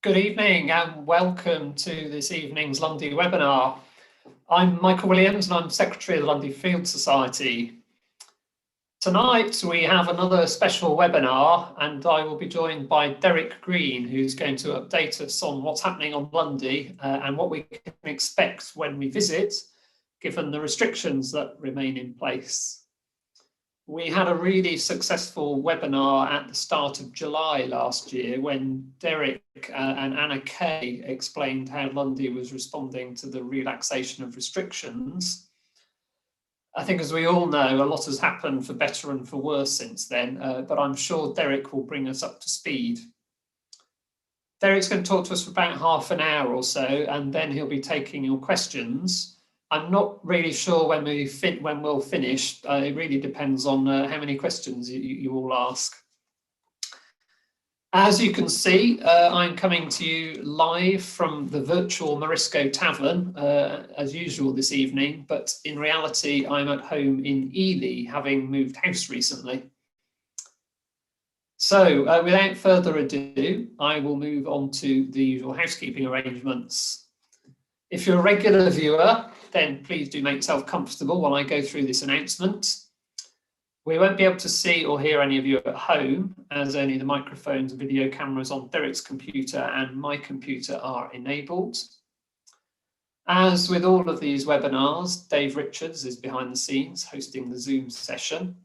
Good evening and welcome to this evening's Lundy webinar. I'm Michael Williams and I'm Secretary of the Lundy Field Society. Tonight we have another special webinar and I will be joined by Derek Green, who's going to update us on what's happening on Lundy and what we can expect when we visit, given the restrictions that remain in place. We had a really successful webinar at the start of July last year when Derek and Anna Kay explained how Lundy was responding to the relaxation of restrictions. I think, as we all know, a lot has happened for better and for worse since then, but I'm sure Derek will bring us up to speed. Derek's going to talk to us for about half an hour or so, and then he'll be taking your questions. I'm not really sure when we'll finish. It really depends on how many questions you all ask. As you can see, I'm coming to you live from the virtual Morisco Tavern, as usual this evening, but in reality, I'm at home in Ely, having moved house recently. So without further ado, I will move on to the usual housekeeping arrangements. If you're a regular viewer, then please do make yourself comfortable while I go through this announcement. We won't be able to see or hear any of you at home, as only the microphones and video cameras on Derek's computer and my computer are enabled. As with all of these webinars, Dave Richards is behind the scenes hosting the Zoom session.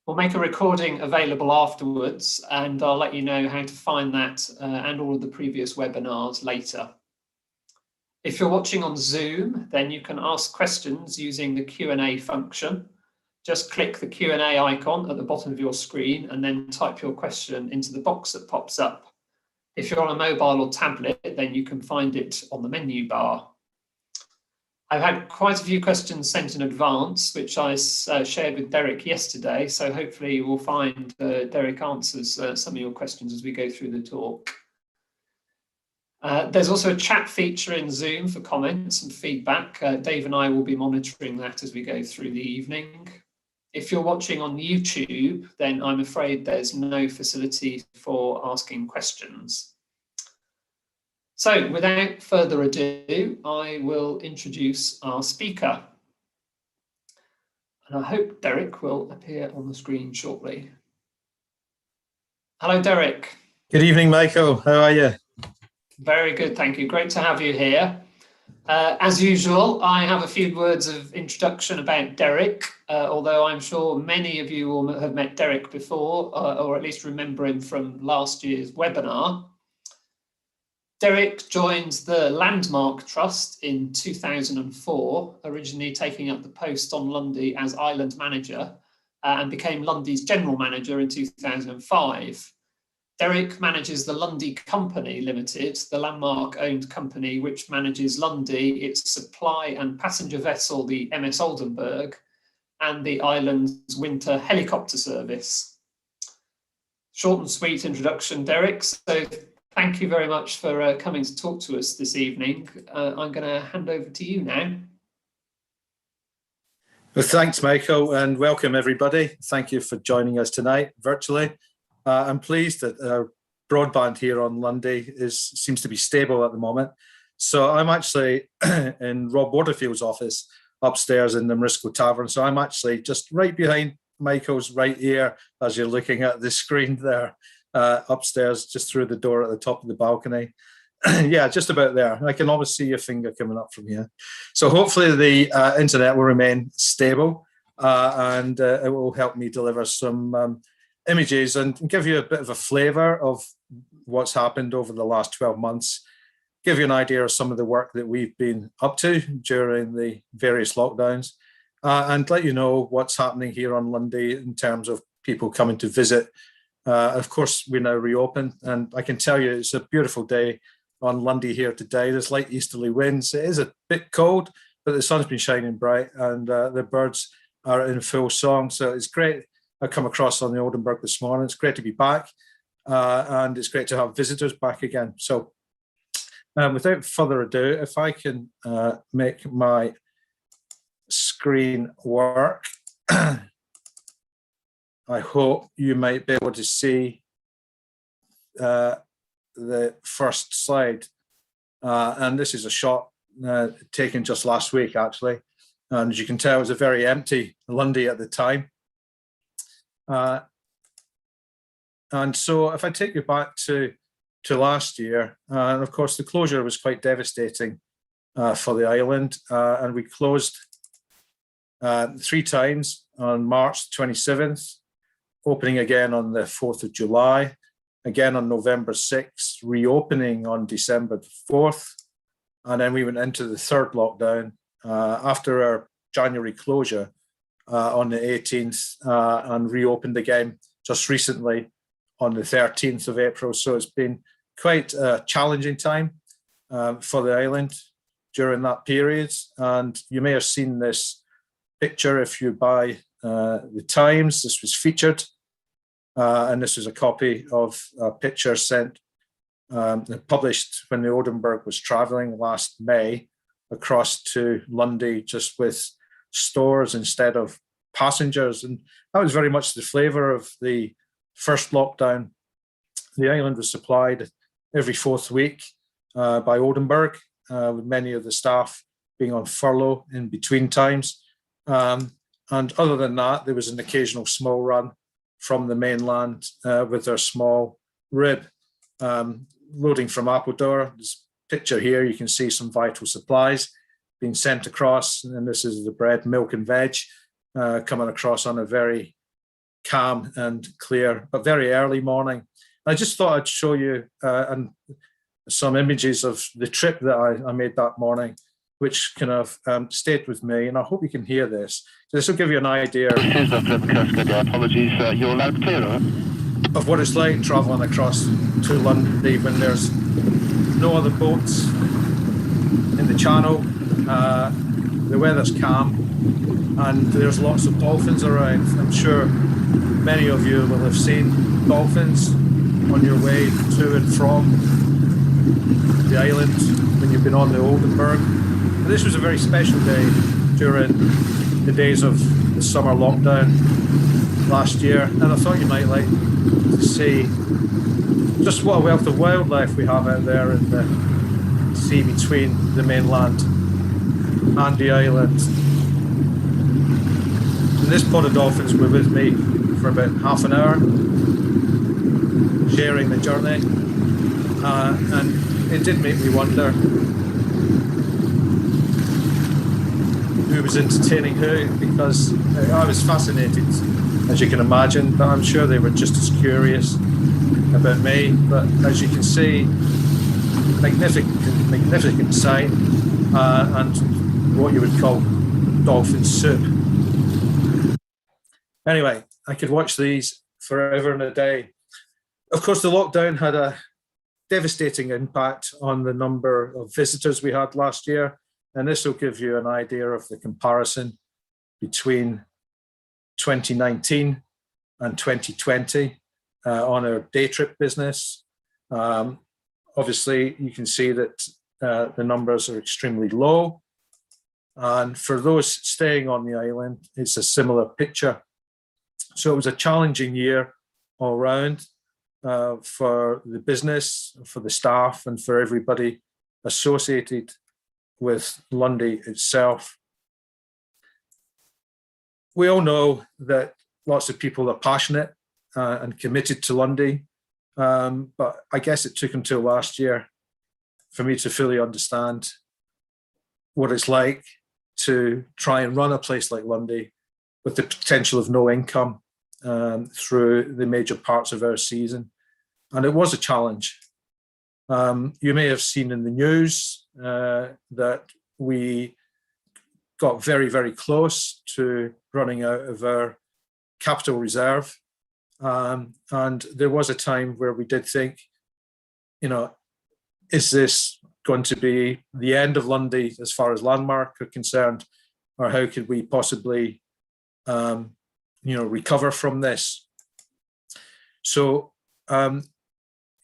We'll make a recording available afterwards, and I'll let you know how to find that and all of the previous webinars later. If you're watching on Zoom, then you can ask questions using the Q&A function. Just click the Q&A icon at the bottom of your screen and then type your question into the box that pops up. If you're on a mobile or tablet, then you can find it on the menu bar. I've had quite a few questions sent in advance, which I shared with Derek yesterday, so hopefully you will find Derek answers some of your questions as we go through the talk. There's also a chat feature in Zoom for comments and feedback. Dave and I will be monitoring that as we go through the evening. If you're watching on YouTube, then I'm afraid there's no facility for asking questions. So without further ado, I will introduce our speaker. And I hope Derek will appear on the screen shortly. Hello, Derek. Good evening, Michael. How are you? Very good, thank you. Great to have you here. As usual, I have a few words of introduction about Derek, although I'm sure many of you will have met Derek before, or at least remember him from last year's webinar. Derek joined the Landmark Trust in 2004, originally taking up the post on Lundy as Island Manager, and became Lundy's General Manager in 2005. Derek manages the Lundy Company Limited, the Landmark-owned company which manages Lundy, its supply and passenger vessel, the MS Oldenburg, and the island's winter helicopter service. Short and sweet introduction, Derek. So thank you very much for coming to talk to us this evening. I'm going to hand over to you now. Well, thanks, Michael, and welcome everybody. Thank you for joining us tonight virtually. I'm pleased that our broadband here on Lundy seems to be stable at the moment. So I'm actually in Rob Waterfield's office upstairs in the Morisco Tavern. So I'm actually just right behind Michael's right ear as you're looking at the screen there, upstairs, just through the door at the top of the balcony. Yeah, just about there. I can almost see your finger coming up from here. So hopefully the internet will remain stable and it will help me deliver some images and give you a bit of a flavour of what's happened over the last 12 months, give you an idea of some of the work that we've been up to during the various lockdowns, and let you know what's happening here on Lundy in terms of people coming to visit. Of course, we're now reopened, and I can tell you it's a beautiful day on Lundy here today. There's light easterly winds. It is a bit cold, but the sun's been shining bright and the birds are in full song. So it's great. I come across on the Oldenburg this morning. It's great to be back and it's great to have visitors back again. So without further ado, if I can make my screen work, I hope you might be able to see the first slide. And this is a shot taken just last week, actually. And as you can tell, it was a very empty Lundy at the time. And so if I take you back to last year, and of course the closure was quite devastating for the island, and we closed 3 times on March 27th, opening again on the 4th of July, again on November 6th, reopening on December 4th, and then we went into the 3rd lockdown after our January closure on the 18th, and reopened again just recently on the 13th of April. So it's been quite a challenging time for the island during that period. And you may have seen this picture if you buy the Times. This was featured, and this is a copy of a picture sent, published when the Odenberg was traveling last May across to Lundy, just with stores instead of passengers. And that was very much the flavour of the first lockdown. The island was supplied every 4th week by Odenberg, with many of the staff being on furlough in between times. And other than that, there was an occasional small run from the mainland with their small rib. Loading from Appledore, this picture here, you can see some vital supplies being sent across. And this is the bread, milk and veg coming across on a very calm and clear, but very early morning. I just thought I'd show you and some images of the trip that I made that morning, which kind of stayed with me, and I hope you can hear this. So this will give you an idea apologies, you're loud clearer. Of what it's like travelling across to Lundy when there's no other boats in the channel, the weather's calm, and there's lots of dolphins around. I'm sure many of you will have seen dolphins on your way to and from the island when you've been on the Oldenburg. And this was a very special day during the days of the summer lockdown last year, and I thought you might like to see just what a wealth of wildlife we have out there in the sea between the mainland and the island. And this pod of dolphins were with me for about half an hour, sharing the journey, and it did make me wonder who was entertaining who, because I was fascinated, as you can imagine, but I'm sure they were just as curious about me. But as you can see, magnificent sight, and what you would call dolphin soup. Anyway, I could watch these forever and a day. Of course, the lockdown had a devastating impact on the number of visitors we had last year, and this will give you an idea of the comparison between 2019 and 2020 on our day trip business. Obviously, you can see that the numbers are extremely low, and for those staying on the island, it's a similar picture. So it was a challenging year all round for the business, for the staff, and for everybody associated with Lundy itself. We all know that lots of people are passionate and committed to Lundy, but I guess it took until last year for me to fully understand what it's like to try and run a place like Lundy with the potential of no income through the major parts of our season. And it was a challenge. You may have seen in the news that we got very, very close to running out of our capital reserve. And there was a time where we did think, is this going to be the end of Lundy as far as Landmark are concerned? Or how could we possibly, recover from this? So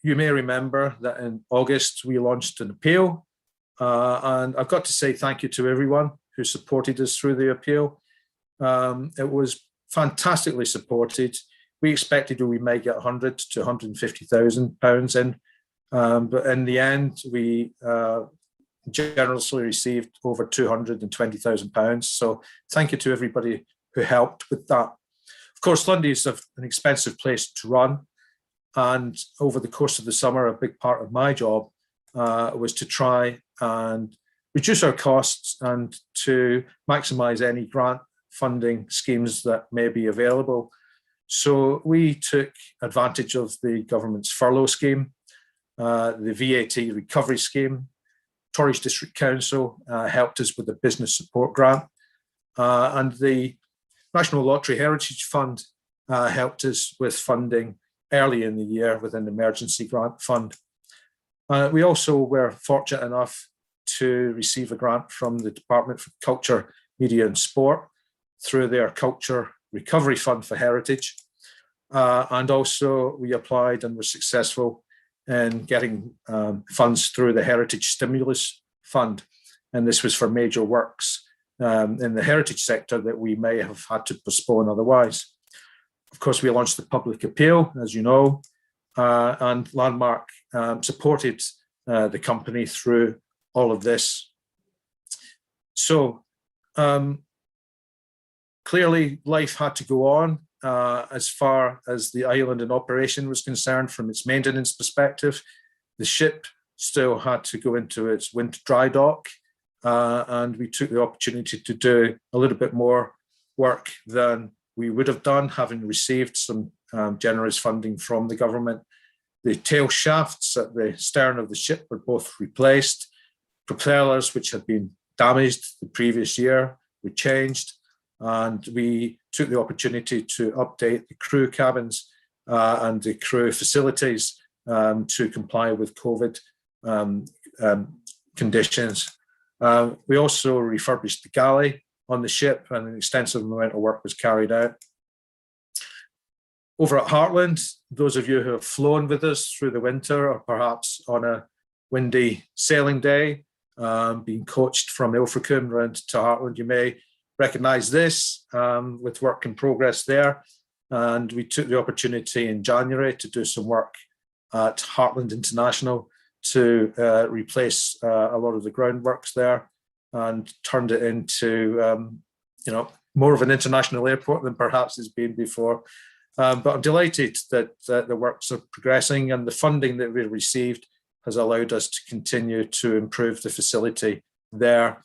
you may remember that in August, we launched an appeal. And I've got to say thank you to everyone who supported us through the appeal. It was fantastically supported. We expected we might get £100,000 to £150,000 in, But in the end, we generously received over £220,000. So thank you to everybody who helped with that. Of course, Lundy is an expensive place to run. And over the course of the summer, a big part of my job was to try and reduce our costs and to maximise any grant funding schemes that may be available. So we took advantage of the government's furlough scheme, the VAT recovery scheme. Torridge District Council helped us with a business support grant, and the National Lottery Heritage Fund helped us with funding early in the year with an emergency grant fund. We also were fortunate enough to receive a grant from the Department for Culture, Media and Sport through their Culture Recovery Fund for Heritage. And also we applied and were successful in getting funds through the Heritage Stimulus Fund. And this was for major works in the heritage sector that we may have had to postpone otherwise. Of course, we launched the public appeal, as you know, and Landmark supported the company through all of this. So clearly life had to go on as far as the island in operation was concerned from its maintenance perspective. The ship still had to go into its winter dry dock, and we took the opportunity to do a little bit more work than we would have done, having received some generous funding from the government. The tail shafts at the stern of the ship were both replaced. Propellers, which had been damaged the previous year, were changed. And we took the opportunity to update the crew cabins and the crew facilities to comply with COVID conditions. We also refurbished the galley on the ship, and an extensive amount of work was carried out. Over at Heartland, those of you who have flown with us through the winter, or perhaps on a windy sailing day, being coached from Ilfracombe round to Heartland, you may recognise this with work in progress there. And we took the opportunity in January to do some work at Heartland International to replace a lot of the groundworks there and turned it into more of an international airport than perhaps it's been before. But I'm delighted that the works are progressing, and the funding that we received has allowed us to continue to improve the facility there.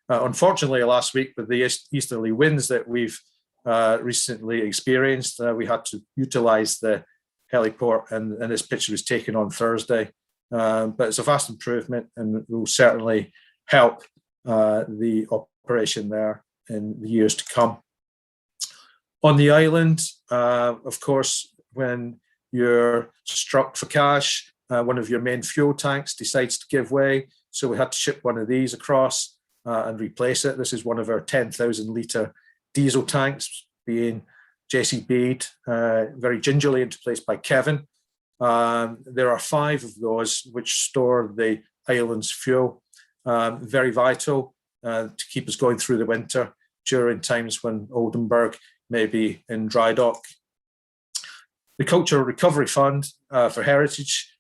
Unfortunately, last week with the easterly winds that we've recently experienced, we had to utilise the heliport, and this picture was taken on Thursday. But it's a vast improvement and will certainly help the operation there in the years to come. On the island, of course, when you're struck for cash, one of your main fuel tanks decides to give way. So we had to ship one of these across and replace it. This is one of our 10,000 litre diesel tanks being JCB'd very gingerly into place by Kevin. There are 5 of those which store the island's fuel, very vital to keep us going through the winter during times when Oldenburg may be in dry dock. The Cultural Recovery Fund for Heritage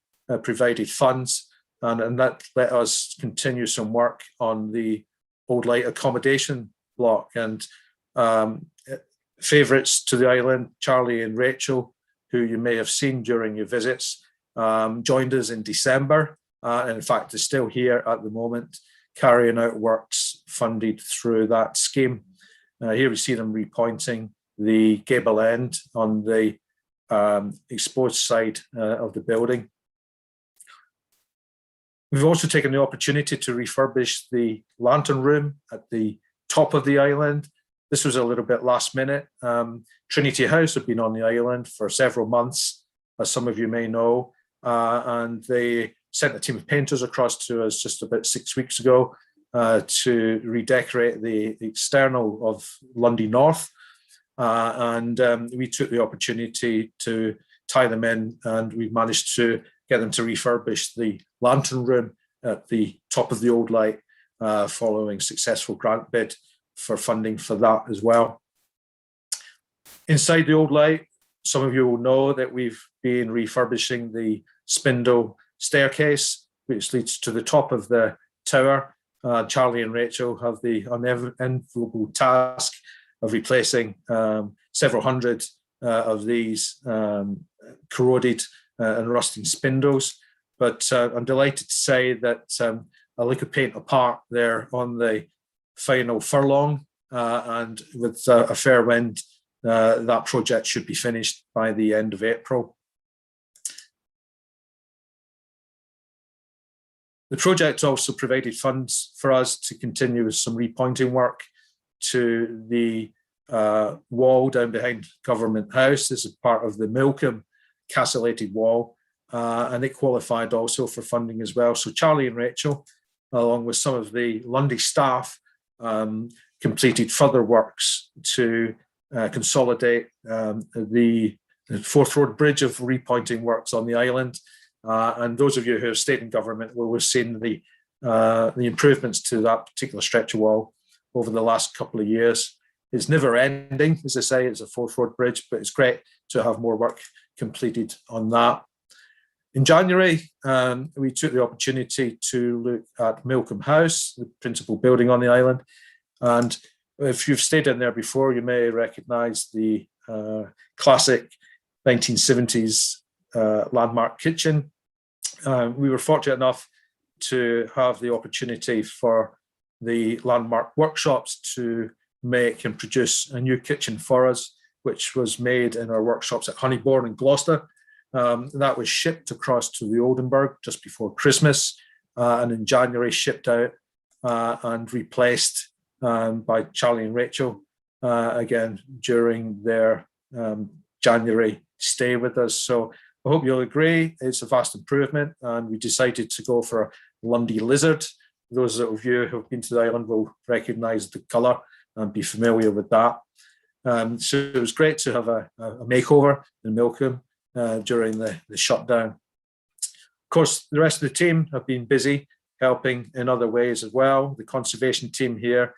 provided funds, and that let us continue some work on the Old Light accommodation block. And favourites to the island, Charlie and Rachel, who you may have seen during your visits, joined us in December, and in fact is still here at the moment, carrying out works funded through that scheme. Here we see them repointing the gable end on the exposed side of the building. We've also taken the opportunity to refurbish the lantern room at the top of the island. This was a little bit last minute. Trinity House have been on the island for several months, as some of you may know, and they sent a team of painters across to us just about 6 weeks ago to redecorate the external of Lundy North. And we took the opportunity to tie them in, and we managed to get them to refurbish the lantern room at the top of the Old Light following successful grant bid for funding for that as well. Inside the Old Light, some of you will know that we've been refurbishing the spindle staircase, which leads to the top of the tower. Charlie and Rachel have the unenviable task of replacing several hundred of these corroded and rusting spindles. But I'm delighted to say that a lick of paint apart there on the final furlong, and with a fair wind, that project should be finished by the end of April. The project also provided funds for us to continue with some repointing work to the wall down behind Government House. This is part of the Milcombe castellated wall, and it qualified also for funding as well. So Charlie and Rachel, along with some of the Lundy staff, completed further works to consolidate the Fourth Road Bridge of repointing works on the island. And those of you who have stayed in government will have seen the improvements to that particular stretch of wall over the last couple of years. It's never ending, as I say, it's a Fourth Road Bridge, but it's great to have more work completed on that. In January, we took the opportunity to look at Milcombe House, the principal building on the island. And if you've stayed in there before, you may recognise the classic 1970s landmark kitchen. We were fortunate enough to have the opportunity for the landmark workshops to make and produce a new kitchen for us, which was made in our workshops at Honeybourne in Gloucester. That was shipped across to the Oldenburg just before Christmas, and in January shipped out and replaced by Charlie and Rachel again during their January stay with us. So I hope you'll agree it's a vast improvement, and we decided to go for a Lundy lizard. Those of you who have been to the island will recognise the colour and be familiar with that. So it was great to have a makeover in Milcombe during the shutdown. Of course, the rest of the team have been busy helping in other ways as well. The conservation team here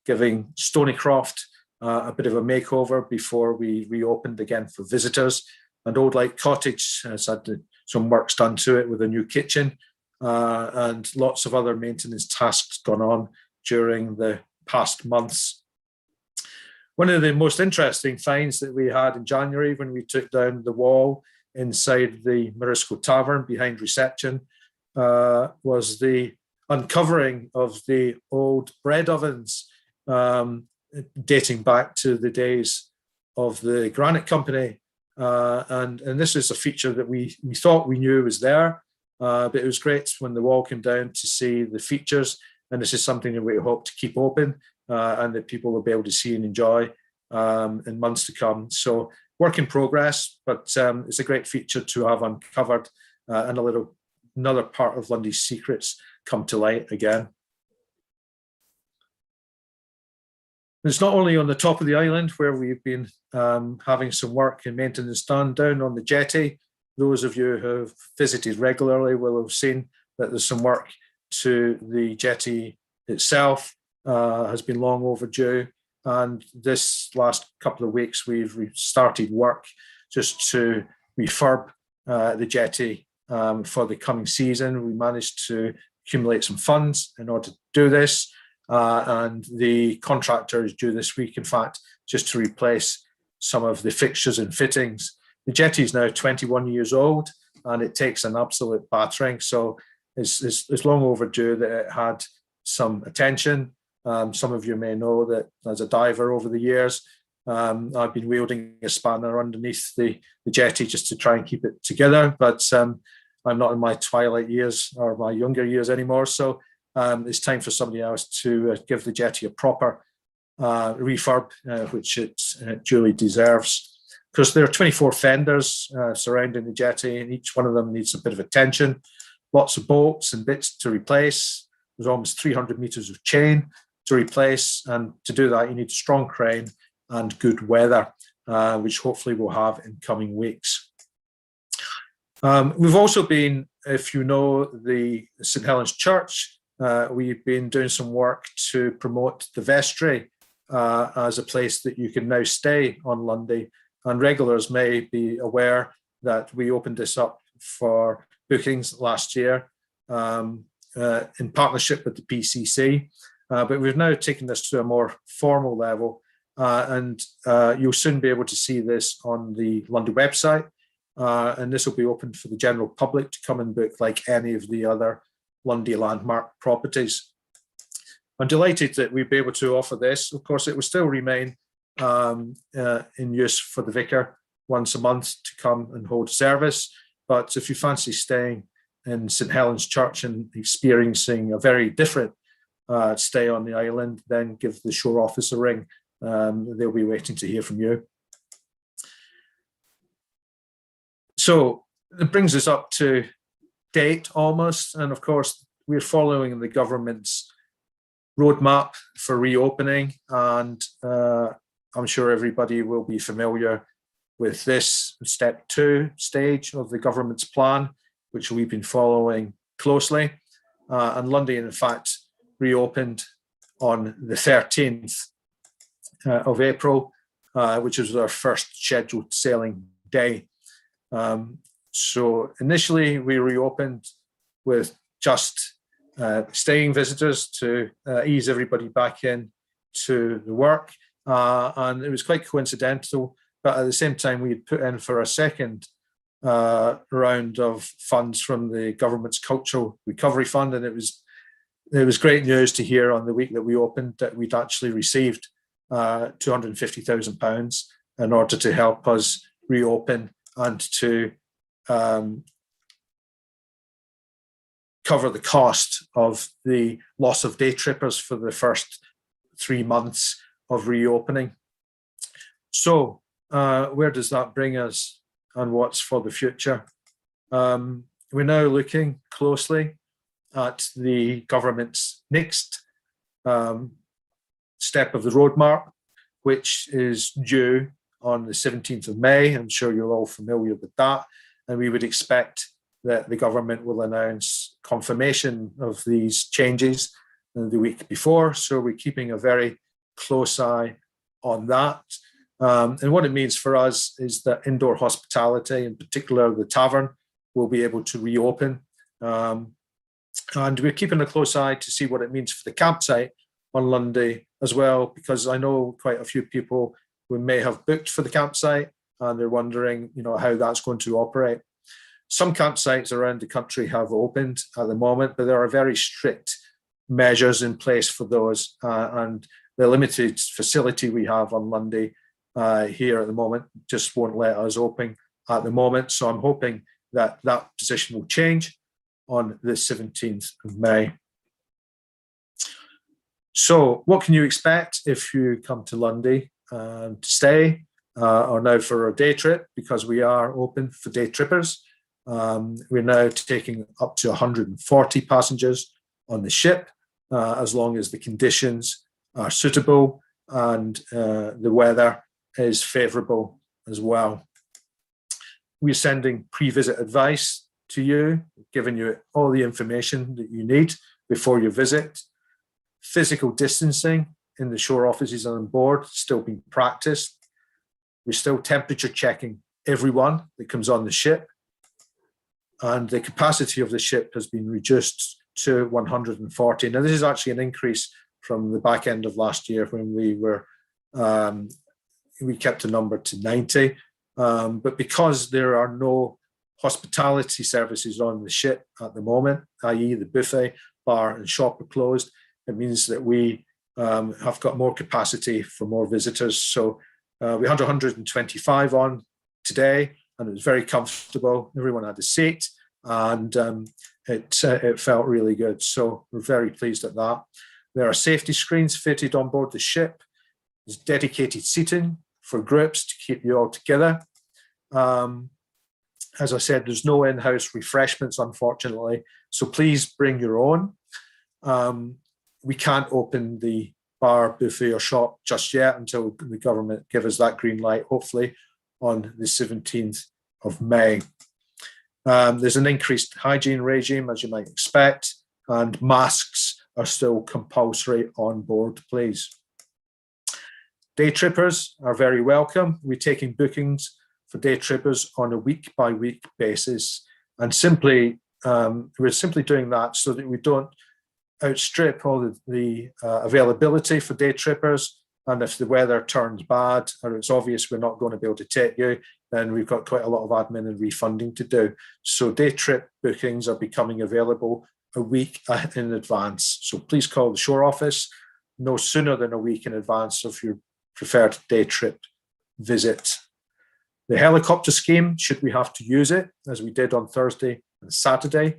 giving Stonycroft a bit of a makeover before we reopened again for visitors. And Old Light Cottage has had some works done to it with a new kitchen, and lots of other maintenance tasks gone on during the past months. One of the most interesting finds that we had in January when we took down the wall inside the Morisco Tavern behind reception was the uncovering of the old bread ovens dating back to the days of the Granite Company. And this is a feature that we thought we knew was there, but it was great when the wall came down to see the features. And this is something that we hope to keep open and that people will be able to see and enjoy in months to come. So work in progress, but it's a great feature to have uncovered and another part of Lundy's secrets come to light again. It's not only on the top of the island where we've been having some work and maintenance done down on the jetty. Those of you who have visited regularly will have seen that there's some work to the jetty itself, has been long overdue. And this last couple of weeks, we've started work just to refurb the jetty for the coming season. We managed to accumulate some funds in order to do this. And the contractor is due this week, in fact, just to replace some of the fixtures and fittings. The jetty is now 21 years old and it takes an absolute battering. So it's long overdue that it had some attention. Some of you may know that as a diver over the years, I've been wielding a spanner underneath the jetty just to try and keep it together. But I'm not in my twilight years or my younger years anymore. So it's time for somebody else to give the jetty a proper refurb, which it duly deserves. Because there are 24 fenders surrounding the jetty, and each one of them needs a bit of attention. Lots of bolts and bits to replace. There's almost 300 meters of chain to replace, and to do that, you need a strong crane and good weather, which hopefully we'll have in coming weeks. We've also been, if you know, the St Helens Church, we've been doing some work to promote the vestry as a place that you can now stay on Lundy. And regulars may be aware that we opened this up for bookings last year in partnership with the PCC, but we've now taken this to a more formal level, and you'll soon be able to see this on the Lundy website, and this will be open for the general public to come and book like any of the other Lundy landmark properties. I'm delighted that we'll be able to offer this. Of course, it will still remain in use for the vicar once a month to come and hold service. But if you fancy staying in St Helens Church and experiencing a very different stay on the island, then give the shore office a ring. They'll be waiting to hear from you. So it brings us up to date almost. And of course, we're following the government's roadmap for reopening, and I'm sure everybody will be familiar with this step 2 stage of the government's plan, which we've been following closely. And Lundy, in fact, reopened on the 13th of April, which was our first scheduled sailing day. So initially we reopened with just staying visitors to ease everybody back in to the work. And it was quite coincidental, but at the same time we had put in for a second round of funds from the government's Cultural Recovery Fund, and it was great news to hear on the week that we opened that we'd actually received £250,000 in order to help us reopen and to cover the cost of the loss of day trippers for the first 3 months of reopening. So where does that bring us, and what's for the future? We're now looking closely at the government's next step of the roadmap, which is due on the 17th of May. I'm sure you're all familiar with that. And we would expect that the government will announce confirmation of these changes the week before. So we're keeping a very close eye on that. And what it means for us is that indoor hospitality, in particular the tavern, will be able to reopen. And we're keeping a close eye to see what it means for the campsite on Lundy as well, because I know quite a few people who may have booked for the campsite and they're wondering, how that's going to operate. Some campsites around the country have opened at the moment, but there are very strict measures in place for those, and the limited facility we have on Lundy here at the moment just won't let us open at the moment. So I'm hoping that that position will change on the 17th of May. So what can you expect if you come to Lundy to stay or now for a day trip, because we are open for day trippers. We're now taking up to 140 passengers on the ship, as long as the conditions are suitable and the weather is favourable as well. We're sending pre-visit advice to you, giving you all the information that you need before your visit. Physical distancing in the shore offices and on board still being practiced. We're still temperature checking everyone that comes on the ship, and the capacity of the ship has been reduced to 140. Now, this is actually an increase from the back end of last year when we kept the number to 90. But because there are no hospitality services on the ship at the moment, i.e. the buffet, bar and shop are closed, it means that we have got more capacity for more visitors. So we had 125 on today, and it was very comfortable. Everyone had a seat, and it felt really good. So we're very pleased at that. There are safety screens fitted on board the ship. There's dedicated seating for groups to keep you all together. As I said, there's no in-house refreshments, unfortunately, so please bring your own. We can't open the bar, buffet or shop just yet until the government give us that green light, hopefully on the 17th of May. There's an increased hygiene regime, as you might expect, and masks are still compulsory on board, please. Day trippers are very welcome. We're taking bookings for day trippers on a week-by-week basis. And simply, we're simply doing that so that we don't outstrip all the availability for day trippers. And if the weather turns bad or it's obvious we're not going to be able to take you, then we've got quite a lot of admin and refunding to do. So day trip bookings are becoming available a week in advance. So please call the shore office no sooner than a week in advance of your preferred day trip visit. The helicopter scheme, should we have to use it, as we did on Thursday and Saturday,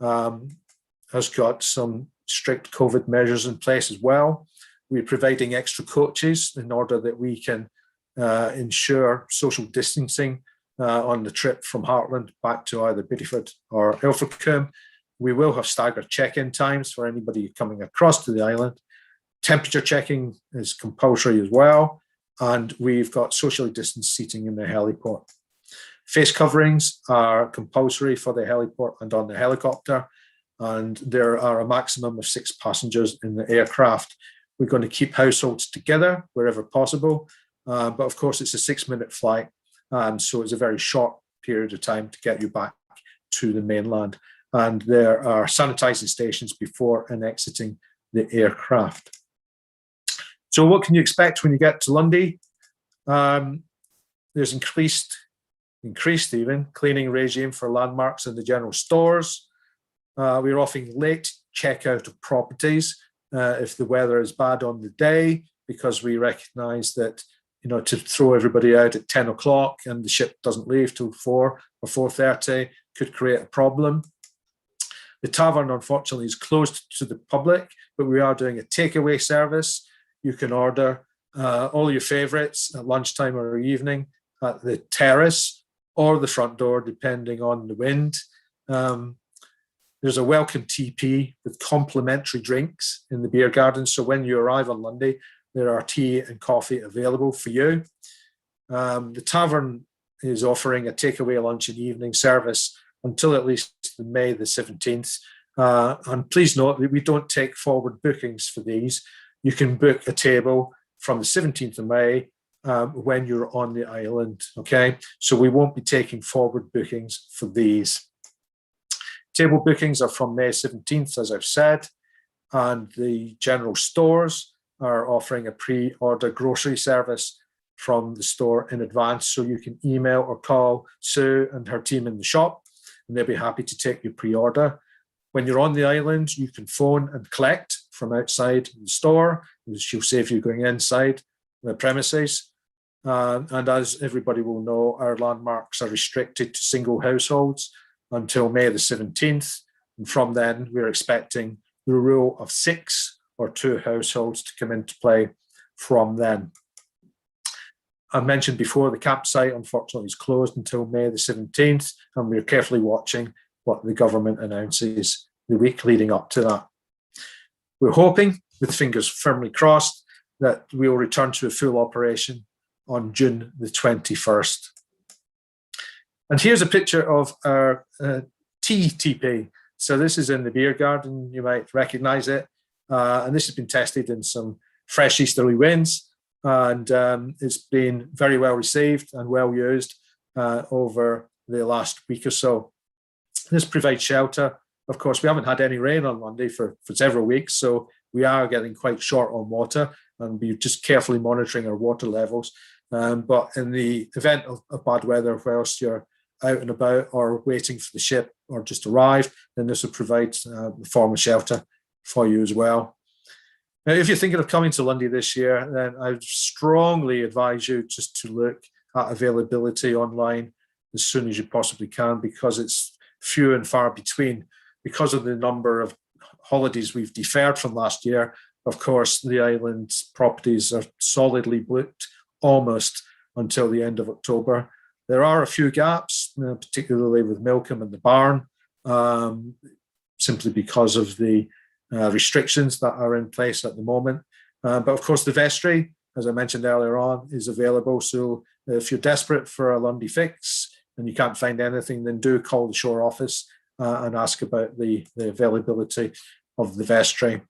has got some strict COVID measures in place as well. We're providing extra coaches in order that we can ensure social distancing on the trip from Heartland back to either Bideford or Ilfracombe. We will have staggered check-in times for anybody coming across to the island. Temperature checking is compulsory as well. And we've got socially distanced seating in the heliport. Face coverings are compulsory for the heliport and on the helicopter. And there are a maximum of 6 passengers in the aircraft. We're going to keep households together wherever possible. But of course, it's a 6-minute flight. So it's a very short period of time to get you back to the mainland. And there are sanitizing stations before and exiting the aircraft. So what can you expect when you get to Lundy? There's increased even cleaning regime for landmarks in the general stores. We're offering late checkout of properties if the weather is bad on the day, because we recognise that, you know, to throw everybody out at 10 o'clock and the ship doesn't leave till 4 or 4:30 could create a problem. The tavern, unfortunately, is closed to the public, but we are doing a takeaway service. You can order all your favourites at lunchtime or evening at the terrace or the front door, depending on the wind. There's a welcome TP with complimentary drinks in the beer garden. So when you arrive on Lundy, there are tea and coffee available for you. The tavern is offering a takeaway lunch and evening service until at least May the 17th. And please note that we don't take forward bookings for these. You can book a table from the 17th of May when you're on the island, okay? So we won't be taking forward bookings for these. Table bookings are from May 17th, as I've said, and the general stores are offering a pre-order grocery service from the store in advance, so you can email or call Sue and her team in the shop, and they'll be happy to take your pre-order. When you're on the island, you can phone and collect from outside the store. She'll save you going inside the premises. And as everybody will know, our landmarks are restricted to single households until May the 17th. And from then, we're expecting the rule of 6 or 2 households to come into play from then. I mentioned before, the campsite, unfortunately, is closed until May the 17th, and we're carefully watching what the government announces the week leading up to that. We're hoping, with fingers firmly crossed, that we will return to a full operation on June the 21st. And here's a picture of our tea teepee. So this is in the beer garden, you might recognise it. And this has been tested in some fresh easterly winds, and it's been very well received and well used over the last week or so. This provides shelter. Of course, we haven't had any rain on Lundy for several weeks, so we are getting quite short on water, and we're just carefully monitoring our water levels. But in the event of bad weather, whilst you're out and about or waiting for the ship or just arrived, then this will provide a form of shelter for you as well. Now, if you're thinking of coming to Lundy this year, then I strongly advise you just to look at availability online as soon as you possibly can, because it's few and far between. Because of the number of holidays we've deferred from last year, of course, the island's properties are solidly booked almost until the end of October. There are a few gaps, particularly with Milcombe and the Barn, simply because of the restrictions that are in place at the moment. But of course, the vestry, as I mentioned earlier on, is available. So if you're desperate for a Lundy fix and you can't find anything, then do call the shore office and ask about the availability of the vestry.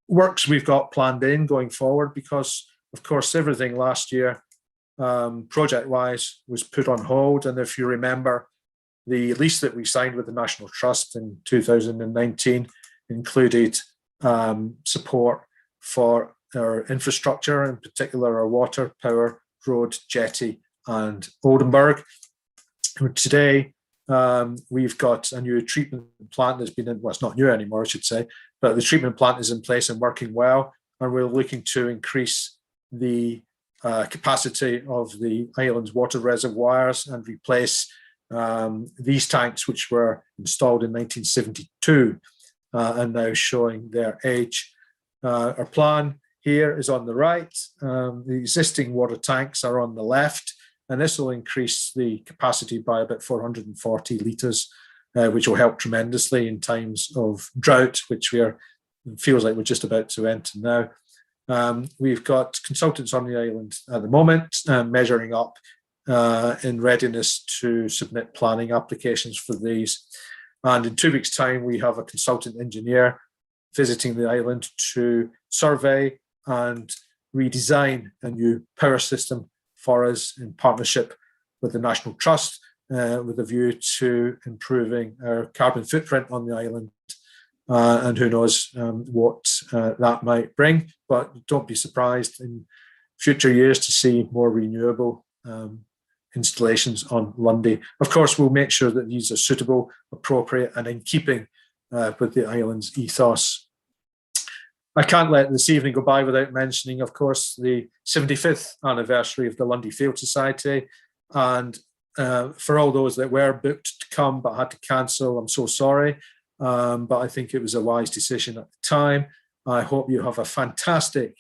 Works we've got planned in going forward, because of course everything last year project-wise was put on hold. And if you remember, the lease that we signed with the National Trust in 2019 included support for our infrastructure, in particular our water, power, road, jetty and Oldenburg. Today, we've got a new treatment plant that's been in, well, it's not new anymore, I should say, but the treatment plant is in place and working well, and we're looking to increase the capacity of the island's water reservoirs and replace these tanks, which were installed in 1972 and now showing their age. Our plan here is on the right. The existing water tanks are on the left, and this will increase the capacity by about 440 litres, which will help tremendously in times of drought, which feels like we're just about to enter now. We've got consultants on the island at the moment measuring up in readiness to submit planning applications for these. And in 2 weeks' time, we have a consultant engineer visiting the island to survey and redesign a new power system for us in partnership with the National Trust, with a view to improving our carbon footprint on the island. And who knows what that might bring, but don't be surprised in future years to see more renewable installations on Lundy. Of course, we'll make sure that these are suitable, appropriate, and in keeping with the island's ethos. I can't let this evening go by without mentioning, of course, the 75th anniversary of the Lundy Field Society. And for all those that were booked to come but had to cancel, I'm so sorry. But I think it was a wise decision at the time. I hope you have a fantastic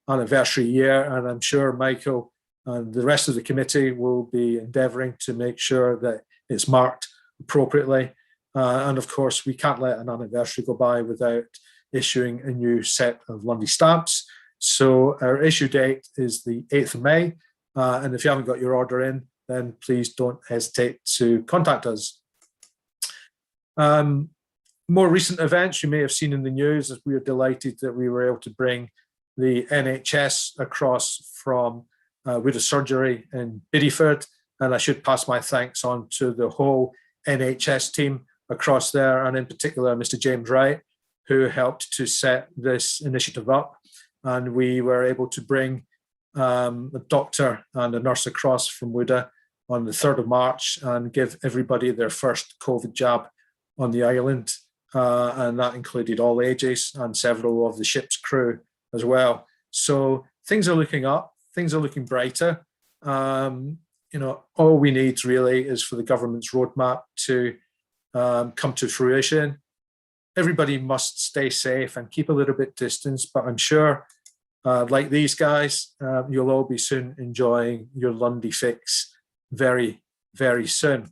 anniversary year, and I'm sure Michael and the rest of the committee will be endeavouring to make sure that it's marked appropriately. And of course, we can't let an anniversary go by without issuing a new set of Lundy stamps. So our issue date is the 8th of May. And if you haven't got your order in, then please don't hesitate to contact us. More recent events you may have seen in the news, as we are delighted that we were able to bring the NHS across from Wood Surgery in Bideford. And I should pass my thanks on to the whole NHS team across there, and in particular, Mr. James Wright, who helped to set this initiative up. And we were able to bring a doctor and a nurse across from Wooda on the 3rd of March and give everybody their first COVID jab on the island. And that included all ages and several of the ship's crew as well. So things are looking up, things are looking brighter. All we need really is for the government's roadmap to come to fruition. Everybody must stay safe and keep a little bit distance, but I'm sure, like these guys, you'll all be soon enjoying your Lundy fix very, very soon.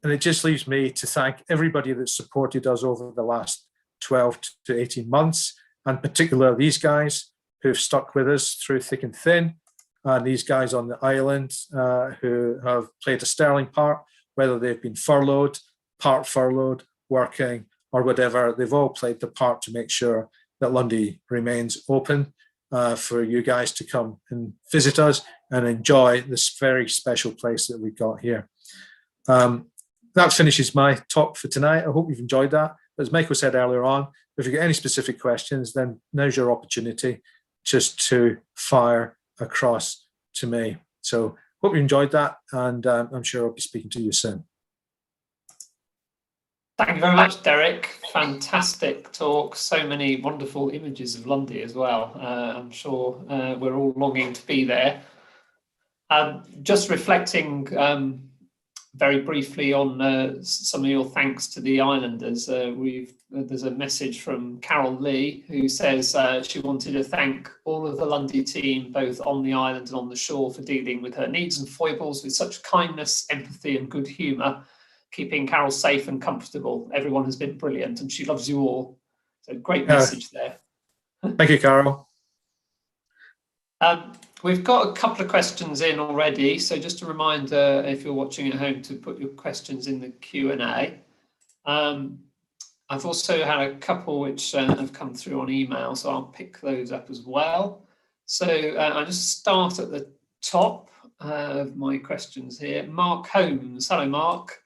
And it just leaves me to thank everybody that supported us over the last 12 to 18 months, and particularly these guys who've stuck with us through thick and thin, and these guys on the island who have played a sterling part, whether they've been furloughed, part furloughed, working, or whatever. They've all played the part to make sure that Lundy remains open for you guys to come and visit us and enjoy this very special place that we've got here. That finishes my talk for tonight. I hope you've enjoyed that. As Michael said earlier on, if you get any specific questions, then now's your opportunity just to fire across to me. So hope you enjoyed that, and I'm sure I'll be speaking to you soon. Thank you very much, Derek. Fantastic talk. So many wonderful images of Lundy as well. I'm sure we're all longing to be there. Just reflecting very briefly on some of your thanks to the islanders. There's a message from Carol Lee, who says she wanted to thank all of the Lundy team, both on the island and on the shore, for dealing with her needs and foibles with such kindness, empathy and good humour, keeping Carol safe and comfortable. Everyone has been brilliant and she loves you all. So great message there. Thank you, Carol. We've got a couple of questions in already. So just a reminder, if you're watching at home, to put your questions in the Q&A. I've also had a couple which have come through on email, so I'll pick those up as well. So I'll just start at the top of my questions here. Mark Holmes. Hello, Mark.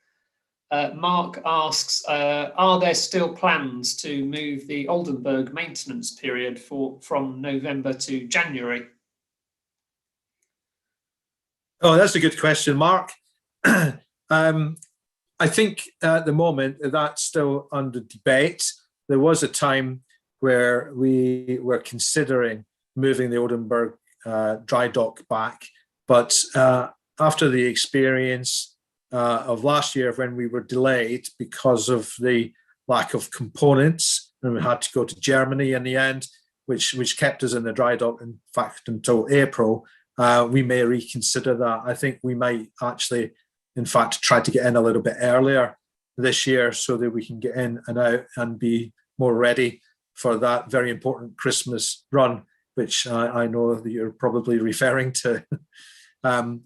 Mark asks, are there still plans to move the Oldenburg maintenance period from November to January? Oh, that's a good question, Mark. I think at the moment that's still under debate. There was a time where we were considering moving the Oldenburg dry dock back, but after the experience of last year when we were delayed because of the lack of components, and we had to go to Germany in the end, which kept us in the dry dock, in fact, until April, we may reconsider that. I think we might actually, in fact, try to get in a little bit earlier this year so that we can get in and out and be more ready for that very important Christmas run, which I know that you're probably referring to.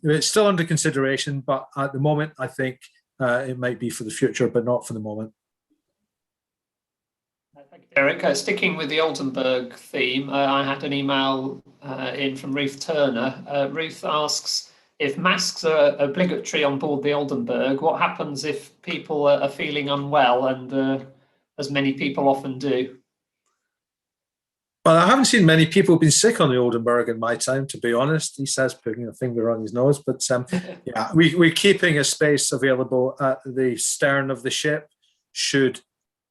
It's still under consideration, but at the moment, I think it might be for the future, but not for the moment. Thank you, Derek. Sticking with the Oldenburg theme, I had an email in from Ruth Turner. Ruth asks, if masks are obligatory on board the Oldenburg, what happens if people are feeling unwell, and as many people often do? Well, I haven't seen many people been sick on the Oldenburg in my time, to be honest. He says, putting a finger on his nose. But yeah, we're keeping a space available at the stern of the ship should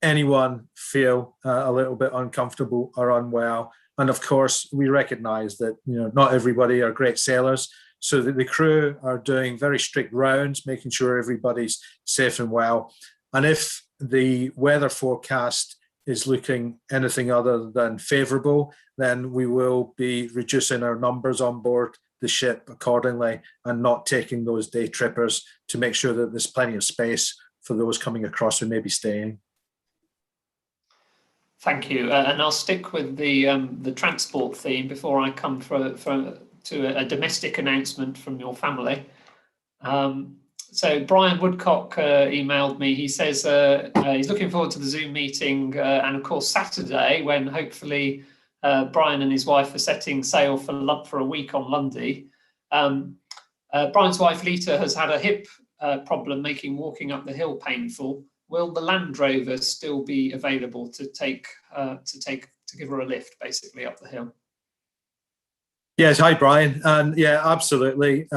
anyone feel a little bit uncomfortable or unwell. And of course, we recognize that not everybody are great sailors. So that the crew are doing very strict rounds, making sure everybody's safe and well. And if the weather forecast is looking anything other than favourable, then we will be reducing our numbers on board the ship accordingly and not taking those day trippers to make sure that there's plenty of space for those coming across who may be staying. Thank you. And I'll stick with the transport theme before I come to a domestic announcement from your family. So Brian Woodcock emailed me. He says he's looking forward to the Zoom meeting and of course Saturday, when hopefully Brian and his wife are setting sail for a week on Lundy. Brian's wife Lita has had a hip problem, making walking up the hill painful. Will the Land Rover still be available to give her a lift basically up the hill? Yes, hi Brian, and yeah, absolutely.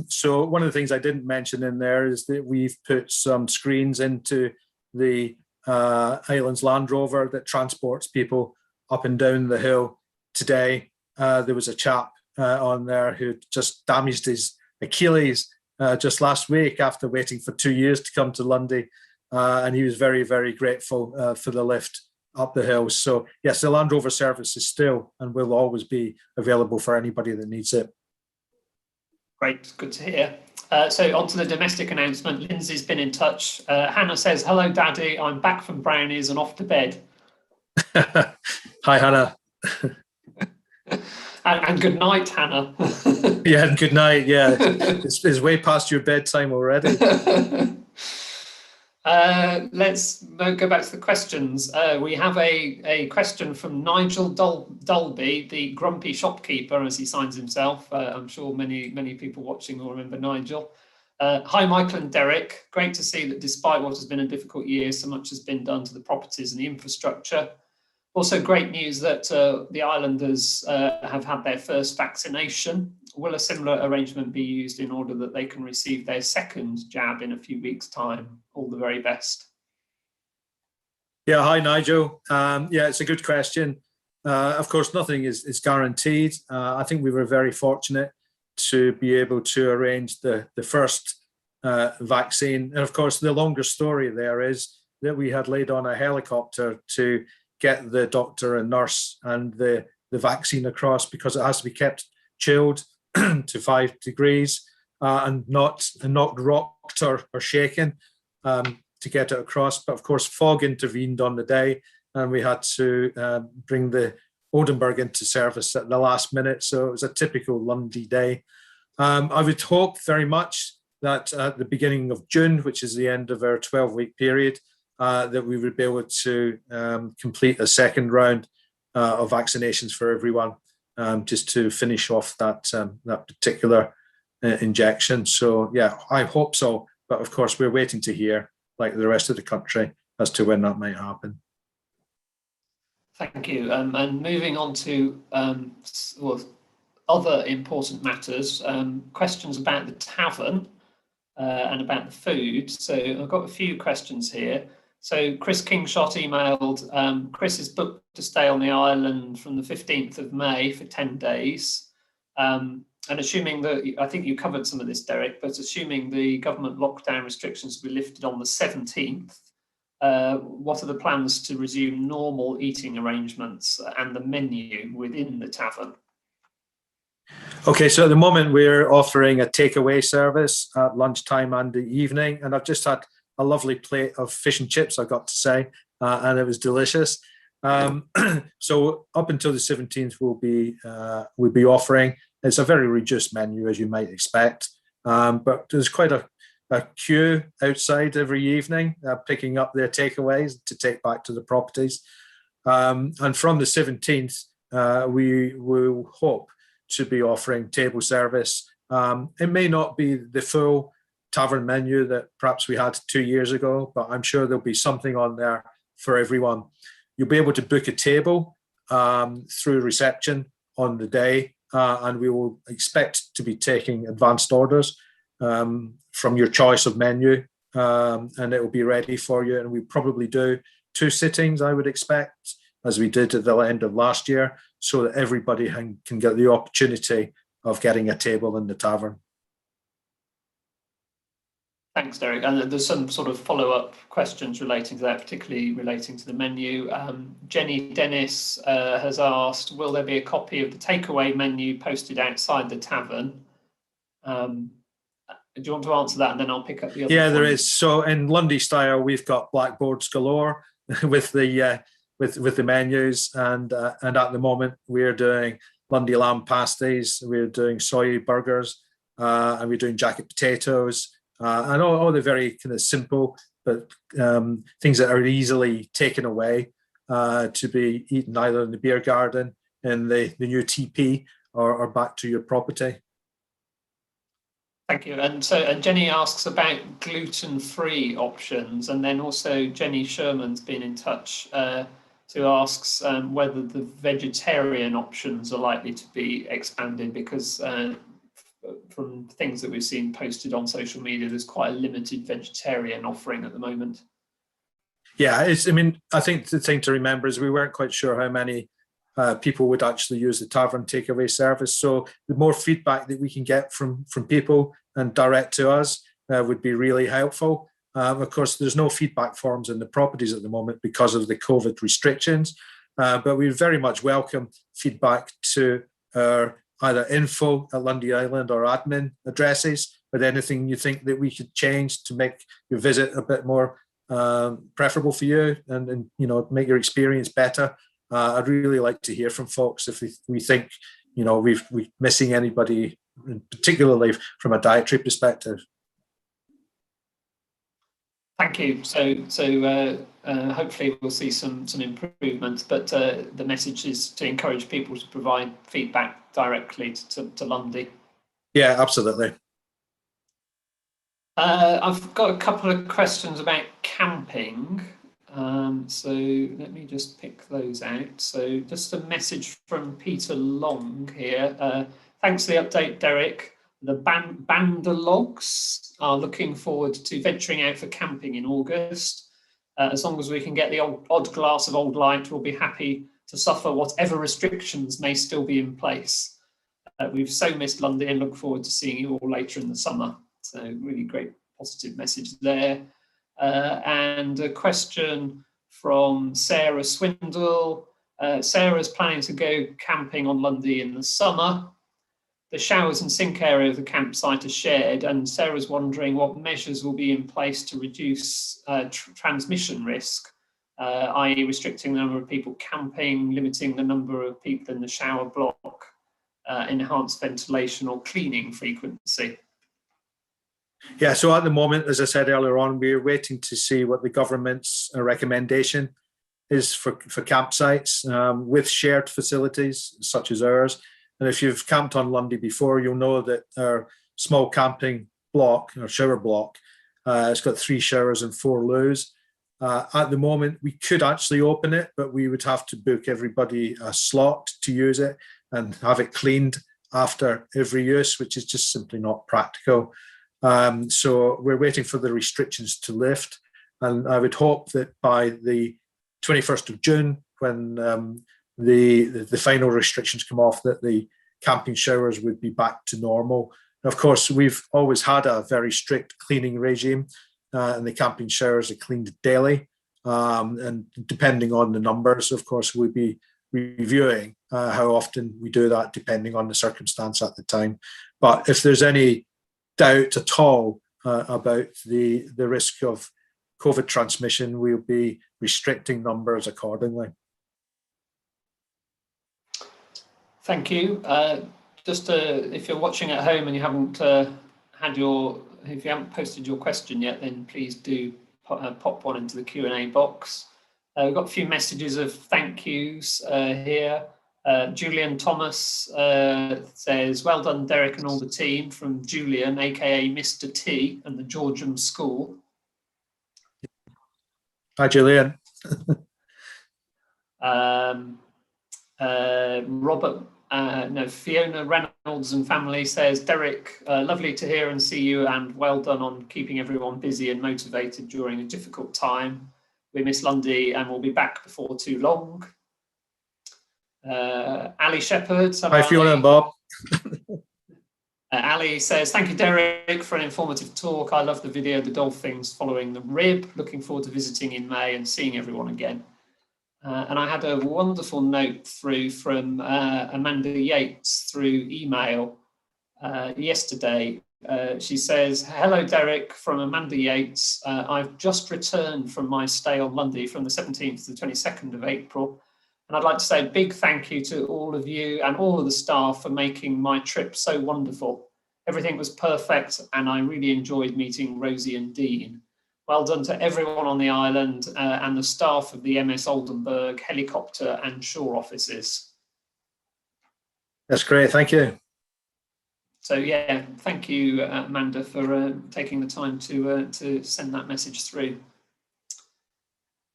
So one of the things I didn't mention in there is that we've put some screens into the Highlands Land Rover that transports people up and down the hill today. There was a chap on there who just damaged his Achilles just last week after waiting for 2 years to come to Lundy, and he was very, very grateful for the lift up the hill. So yes, the Land Rover service is still and will always be available for anybody that needs it. Great, good to hear. So on to the domestic announcement. Lindsay's been in touch. Hannah says, hello Daddy, I'm back from brownies and off to bed. Hi Hannah. and good night, Hannah. Yeah, and good night. Yeah, it's way past your bedtime already. Let's go back to the questions. We have a question from Nigel Dolby, the grumpy shopkeeper, as he signs himself. I'm sure many people watching will remember Nigel. Hi, Michael and Derek. Great to see that despite what has been a difficult year, so much has been done to the properties and the infrastructure. Also, great news that the islanders have had their first vaccination. Will a similar arrangement be used in order that they can receive their second jab in a few weeks' time? All the very best. Yeah, hi Nigel. Yeah, it's a good question. Of course, nothing is guaranteed. I think we were very fortunate to be able to arrange the first vaccine. And of course, the longer story there is that we had laid on a helicopter to get the doctor and nurse and the vaccine across, because it has to be kept chilled to 5 degrees and not rocked or shaken to get it across. But of course, fog intervened on the day and we had to bring the Oldenburg into service at the last minute. So it was a typical Lundy day. I would hope very much that at the beginning of June, which is the end of our 12-week period, that we would be able to complete a second round of vaccinations for everyone, just to finish off that particular injection. So yeah, I hope so. But of course, we're waiting to hear, like the rest of the country as to when that might happen. Thank you. And moving on to other important matters, questions about the tavern and about the food. So I've got a few questions here. So Chris Kingshot emailed, Chris is booked to stay on the island from the 15th of May for 10 days. And assuming that, I think you covered some of this, Derek, but assuming the government lockdown restrictions will be lifted on the 17th, what are the plans to resume normal eating arrangements and the menu within the tavern? Okay, so at the moment we're offering a takeaway service at lunchtime and the evening, and I've just had a lovely plate of fish and chips, I got to say, and it was delicious. So up until the 17th, we'll be offering. It's a very reduced menu, as you might expect, but there's quite a queue outside every evening, picking up their takeaways to take back to the properties. And from the 17th, we will hope to be offering table service. It may not be the full tavern menu that perhaps we had 2 years ago, but I'm sure there'll be something on there for everyone. You'll be able to book a table through reception on the day, and we will expect to be taking advanced orders from your choice of menu, and it will be ready for you. And we probably do 2 sittings, I would expect, as we did at the end of last year, so that everybody can get the opportunity of getting a table in the tavern. Thanks, Derek. And there's some sort of follow-up questions relating to that, particularly relating to the menu. Jenny Dennis has asked, will there be a copy of the takeaway menu posted outside the tavern? Do you want to answer that, and then I'll pick up the other? Yeah, there is. So in Lundy style, we've got blackboards galore with the menus, and at the moment we're doing Lundy lamb pasties, we're doing soy burgers, and we're doing jacket potatoes, and all the very kind of simple but things that are easily taken away to be eaten either in the beer garden, in the new TP, or back to your property. Thank you. And Jenny asks about gluten-free options, and then also Jenny Sherman's been in touch to ask whether the vegetarian options are likely to be expanded, because from things that we've seen posted on social media, there's quite a limited vegetarian offering at the moment. Yeah, I think the thing to remember is we weren't quite sure how many people would actually use the tavern takeaway service. So the more feedback that we can get from people and direct to us would be really helpful. Of course, there's no feedback forms in the properties at the moment because of the COVID restrictions, but we very much welcome feedback to our either info@Lundy Island or admin addresses with anything you think that we could change to make your visit a bit more preferable for you and make your experience better. I'd really like to hear from folks if we think we're missing anybody, particularly from a dietary perspective. Thank you. So hopefully we'll see some improvements, but the message is to encourage people to provide feedback directly to Lundy. Yeah, absolutely. I've got a couple of questions about camping. So let me just pick those out. So just a message from Peter Long here. Thanks for the update, Derek. The Bandalogs are looking forward to venturing out for camping in August. As long as we can get the odd glass of old light, we'll be happy to suffer whatever restrictions may still be in place. We've so missed Lundy and look forward to seeing you all later in the summer. So really great positive message there. And a question from Sarah Swindle. Sarah's planning to go camping on Lundy in the summer. The showers and sink area of the campsite are shared, and Sarah's wondering what measures will be in place to reduce transmission risk, i.e. restricting the number of people camping, limiting the number of people in the shower block, enhanced ventilation or cleaning frequency. Yeah, so at the moment, as I said earlier on, we're waiting to see what the government's recommendation is for campsites with shared facilities such as ours. And if you've camped on Lundy before, you'll know that our small camping block, our shower block, It's got 3 showers and 4 loos. At the moment, we could actually open it, but we would have to book everybody a slot to use it and have it cleaned after every use, which is just simply not practical. So we're waiting for the restrictions to lift. And I would hope that by the 21st of June, when the final restrictions come off, that the camping showers would be back to normal. And of course, we've always had a very strict cleaning regime, and the camping showers are cleaned daily. And depending on the numbers, of course, we'll be reviewing how often we do that, depending on the circumstance at the time. But if there's any doubt at all about the risk of COVID transmission, we'll be restricting numbers accordingly. Thank you. Just if you're watching at home and you haven't if you haven't posted your question yet, then please do pop one into the Q&A box. We've got a few messages of thank yous here. Julian Thomas says, well done, Derek and all the team, from Julian, aka Mr. T and the Georgian School. Hi, Julian. Fiona Reynolds and family says, Derek, lovely to hear and see you, and well done on keeping everyone busy and motivated during a difficult time. We miss Lundy and we'll be back before too long. Ali Shepherd. Hi, Fiona and Bob. Ali says, thank you, Derek, for an informative talk. I love the video of the dolphins following the rib. Looking forward to visiting in May and seeing everyone again. And I had a wonderful note through from Amanda Yates through email yesterday. She says, hello, Derek, from Amanda Yates. I've just returned from my stay on Lundy from the 17th to the 22nd of April. And I'd like to say a big thank you to all of you and all of the staff for making my trip so wonderful. Everything was perfect, and I really enjoyed meeting Rosie and Dean. Well done to everyone on the island and the staff of the MS Oldenburg helicopter and shore offices. That's great, thank you. So yeah, thank you, Amanda, for taking the time to send that message through.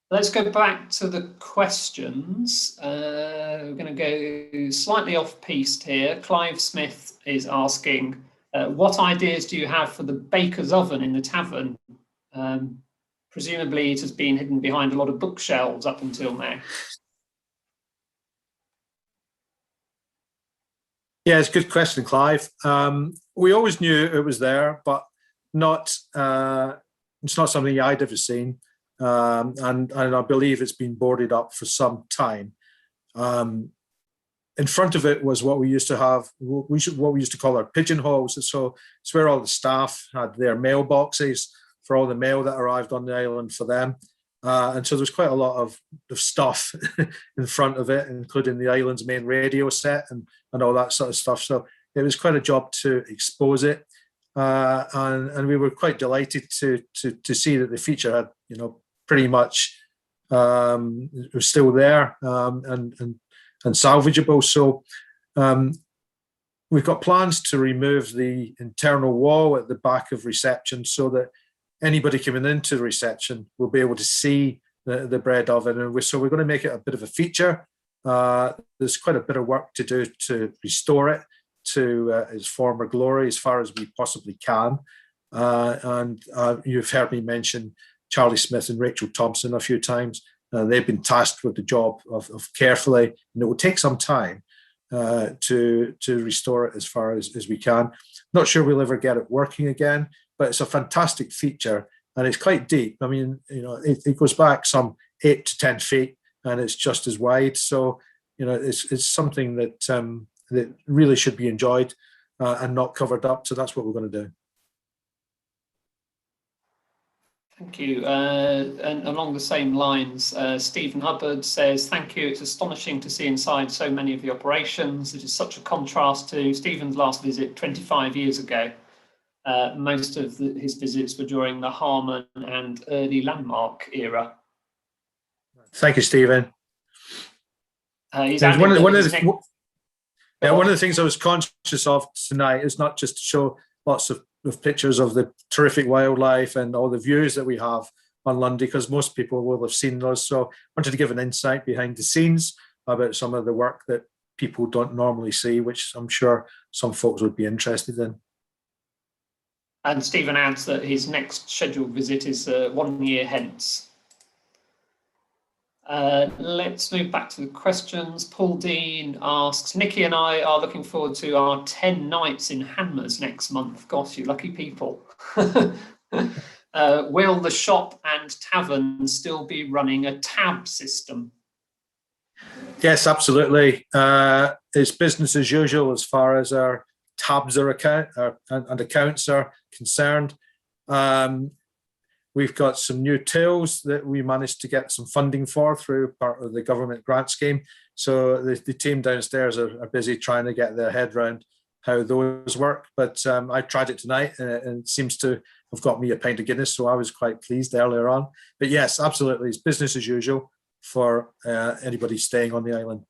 Let's go back to the questions. We're going to go slightly off-piste here. Clive Smith is asking, what ideas do you have for the baker's oven in the tavern? Presumably it has been hidden behind a lot of bookshelves up until now. Yeah, it's a good question, Clive. We always knew it was there, but it's not something I'd ever seen. And I believe it's been boarded up for some time. In front of it was what we used to have, what we used to call our pigeonholes. So it's where all the staff had their mailboxes for all the mail that arrived on the island for them. And so there's quite a lot of stuff in front of it, including the island's main radio set and all that sort of stuff. So it was quite a job to expose it. And we were quite delighted to see that the feature had, pretty much it was still there and salvageable. So we've got plans to remove the internal wall at the back of reception so that anybody coming into the reception will be able to see the bread oven. And so we're going to make it a bit of a feature. There's quite a bit of work to do to restore it to its former glory as far as we possibly can. And you've heard me mention Charlie Smith and Rachel Thompson a few times. They've been tasked with the job of carefully, and it will take some time to restore it as far as we can. Not sure we'll ever get it working again, but it's a fantastic feature and it's quite deep. I mean, it goes back some 8 to 10 feet and it's just as wide. So, it's something that really should be enjoyed and not covered up. So that's what we're going to do. Thank you. And along the same lines, Stephen Hubbard says, thank you. It's astonishing to see inside so many of the operations. It is such a contrast to Stephen's last visit 25 years ago. Most of his visits were during the Harmon and early Landmark era. Thank you, Stephen. One of the things I was conscious of tonight is not just to show lots of with pictures of the terrific wildlife and all the views that we have on Lundy, because most people will have seen those. So I wanted to give an insight behind the scenes about some of the work that people don't normally see, which I'm sure some folks would be interested in. And Stephen adds that his next scheduled visit is 1 year hence. Let's move back to the questions. Paul Dean asks, Nikki and I are looking forward to our 10 nights in Hanmers next month. Gosh, you lucky people. Will the shop and tavern still be running a tab system? Yes, absolutely. It's business as usual as far as our tabs and accounts are concerned. We've got some new tills that we managed to get some funding for through part of the government grant scheme. So the team downstairs are busy trying to get their head around how those work. But I tried it tonight and it seems to have got me a pint of Guinness. So I was quite pleased earlier on. But yes, absolutely. It's business as usual for anybody staying on the island.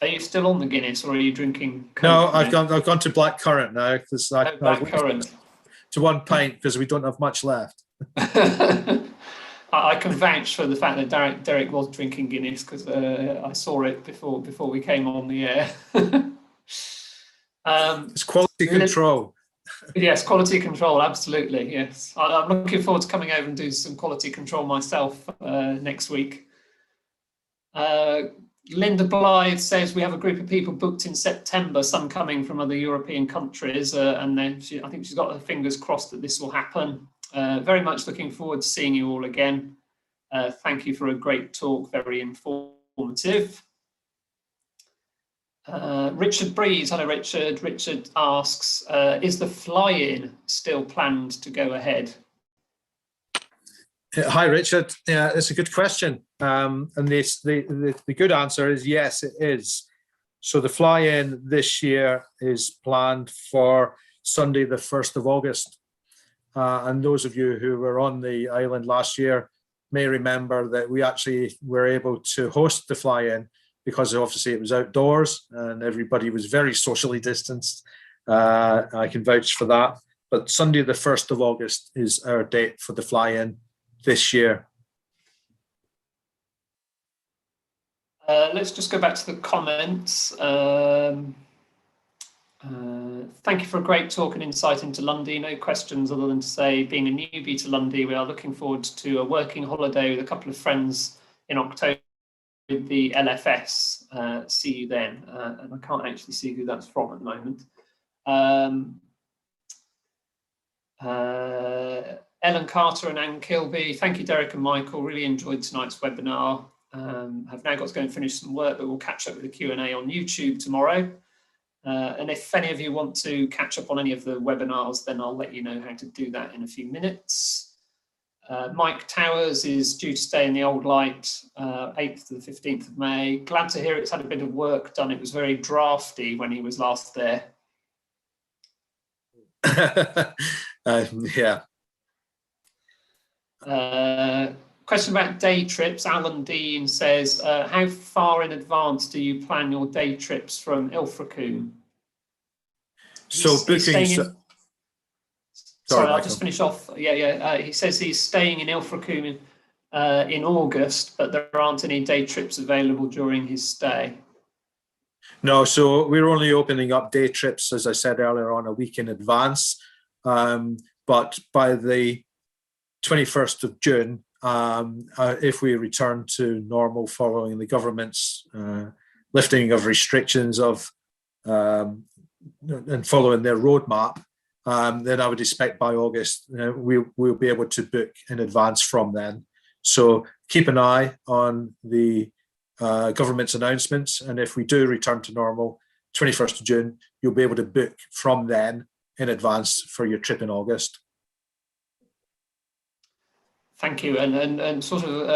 Are you still on the Guinness or are you drinking Coke? No, I've gone to black currant now because black currant. To 1 pint because we don't have much left. I can vouch for the fact that Derek was drinking Guinness because I saw it before we came on the air. It's quality control. Yes, quality control, absolutely. Yes, I'm looking forward to coming over and do some quality control myself next week. Linda Blythe says we have a group of people booked in September, some coming from other European countries, and then I think she's got her fingers crossed that this will happen. Very much looking forward to seeing you all again. Thank you for a great talk, very informative. Richard Breeze, hello Richard. Richard asks, is the fly-in still planned to go ahead? Hi, Richard. Yeah, it's a good question. And the good answer is yes, it is. So the fly-in this year is planned for Sunday, the 1st of August. And those of you who were on the island last year may remember that we actually were able to host the fly-in because obviously it was outdoors and everybody was very socially distanced. I can vouch for that. But Sunday, the 1st of August is our date for the fly-in this year. Let's just go back to the comments. Thank you for a great talk and insight into Lundy. No questions other than to say, being a newbie to Lundy, we are looking forward to a working holiday with a couple of friends in October with the LFS. See you then. And I can't actually see who that's from at the moment. Ellen Carter and Anne Kilby, thank you, Derek and Michael. Really enjoyed tonight's webinar. I've now got to go and finish some work, but we'll catch up with the Q&A on YouTube tomorrow. And if any of you want to catch up on any of the webinars, then I'll let you know how to do that in a few minutes. Mike Towers is due to stay in the Old Light 8th to the 15th of May. Glad to hear it's had a bit of work done. It was very drafty when he was last there. Yeah. Question about day trips. Alan Dean says, how far in advance do you plan your day trips from Ilfracombe? So bookings. Sorry, I'll just finish off. He says he's staying in Ilfracombe in August, but there aren't any day trips available during his stay. No, so we're only opening up day trips, as I said earlier on, a week in advance. But by the 21st of June, if we return to normal following the government's lifting of restrictions and following their roadmap, then I would expect by August we'll be able to book in advance from then. So keep an eye on the government's announcements, and if we do return to normal, 21st of June, you'll be able to book from then in advance for your trip in August. Thank you. And sort of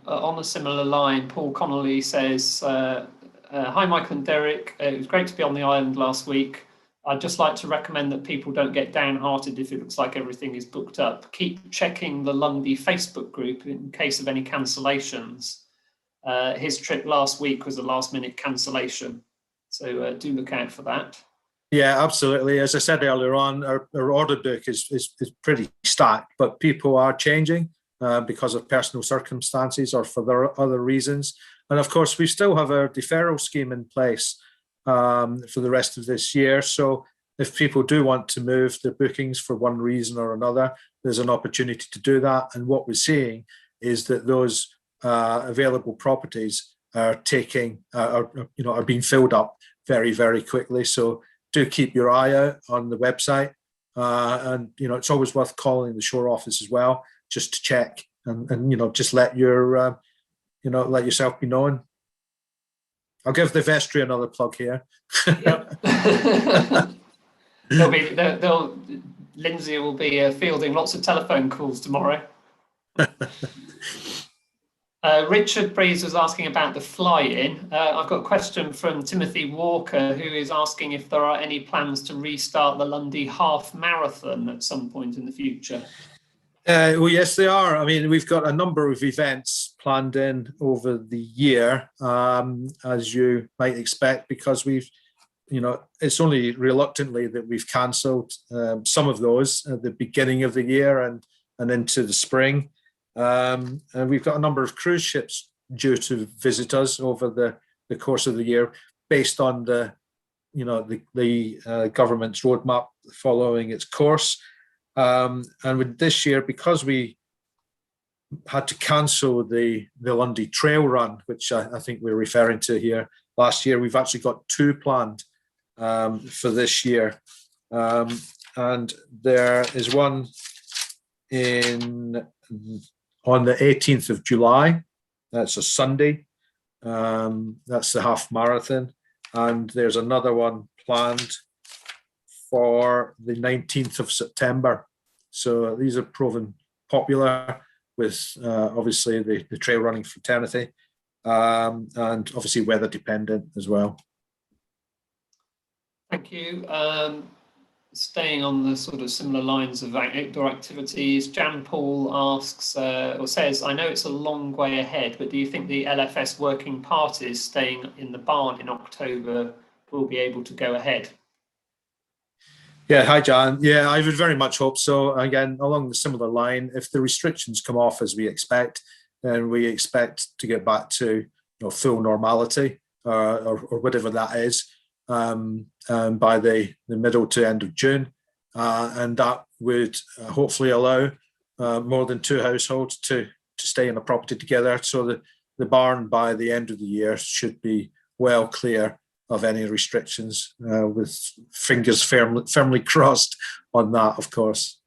on a similar line, Paul Connolly says, hi, Michael and Derek. It was great to be on the island last week. I'd just like to recommend that people don't get downhearted if it looks like everything is booked up. Keep checking the Lundy Facebook group in case of any cancellations. His trip last week was a last-minute cancellation, so do look out for that. Yeah, absolutely. As I said earlier on, our order book is pretty stacked, but people are changing because of personal circumstances or for their other reasons. And of course, we still have our deferral scheme in place for the rest of this year. So if people do want to move their bookings for one reason or another, there's an opportunity to do that. And what we're seeing is that those available properties are are being filled up very, very quickly. So do keep your eye out on the website. And, it's always worth calling the shore office as well, just to check and just let let yourself be known. I'll give the vestry another plug here. Yep. Lindsay will be fielding lots of telephone calls tomorrow. Richard Breeze was asking about the fly-in. I've got a question from Timothy Walker, who is asking if there are any plans to restart the Lundy half marathon at some point in the future. Well, yes, they are. I mean, we've got a number of events planned in over the year, as you might expect, because it's only reluctantly that we've cancelled some of those at the beginning of the year and into the spring. And we've got a number of cruise ships due to visit us over the course of the year, based on the government's roadmap following its course. And with this year, because we had to cancel the Lundy Trail Run, which I think we're referring to here, last year, we've actually got two planned for this year. And there is one on the 18th of July. That's a Sunday. That's the half marathon. And there's another one planned for the 19th of September. So these are proven popular with obviously the trail running fraternity, and obviously weather dependent as well. Thank you. Staying on the sort of similar lines of outdoor activities, Jan Paul asks or says, I know it's a long way ahead, but do you think the LFS working parties staying in the barn in October will be able to go ahead? Yeah, hi, Jan. Yeah, I would very much hope so. Again, along the similar line, if the restrictions come off as we expect, then we expect to get back to full normality or whatever that is by the middle to end of June. And that would hopefully allow more than two households to stay in a property together. So the barn by the end of the year should be well clear of any restrictions, with fingers firmly crossed on that, of course.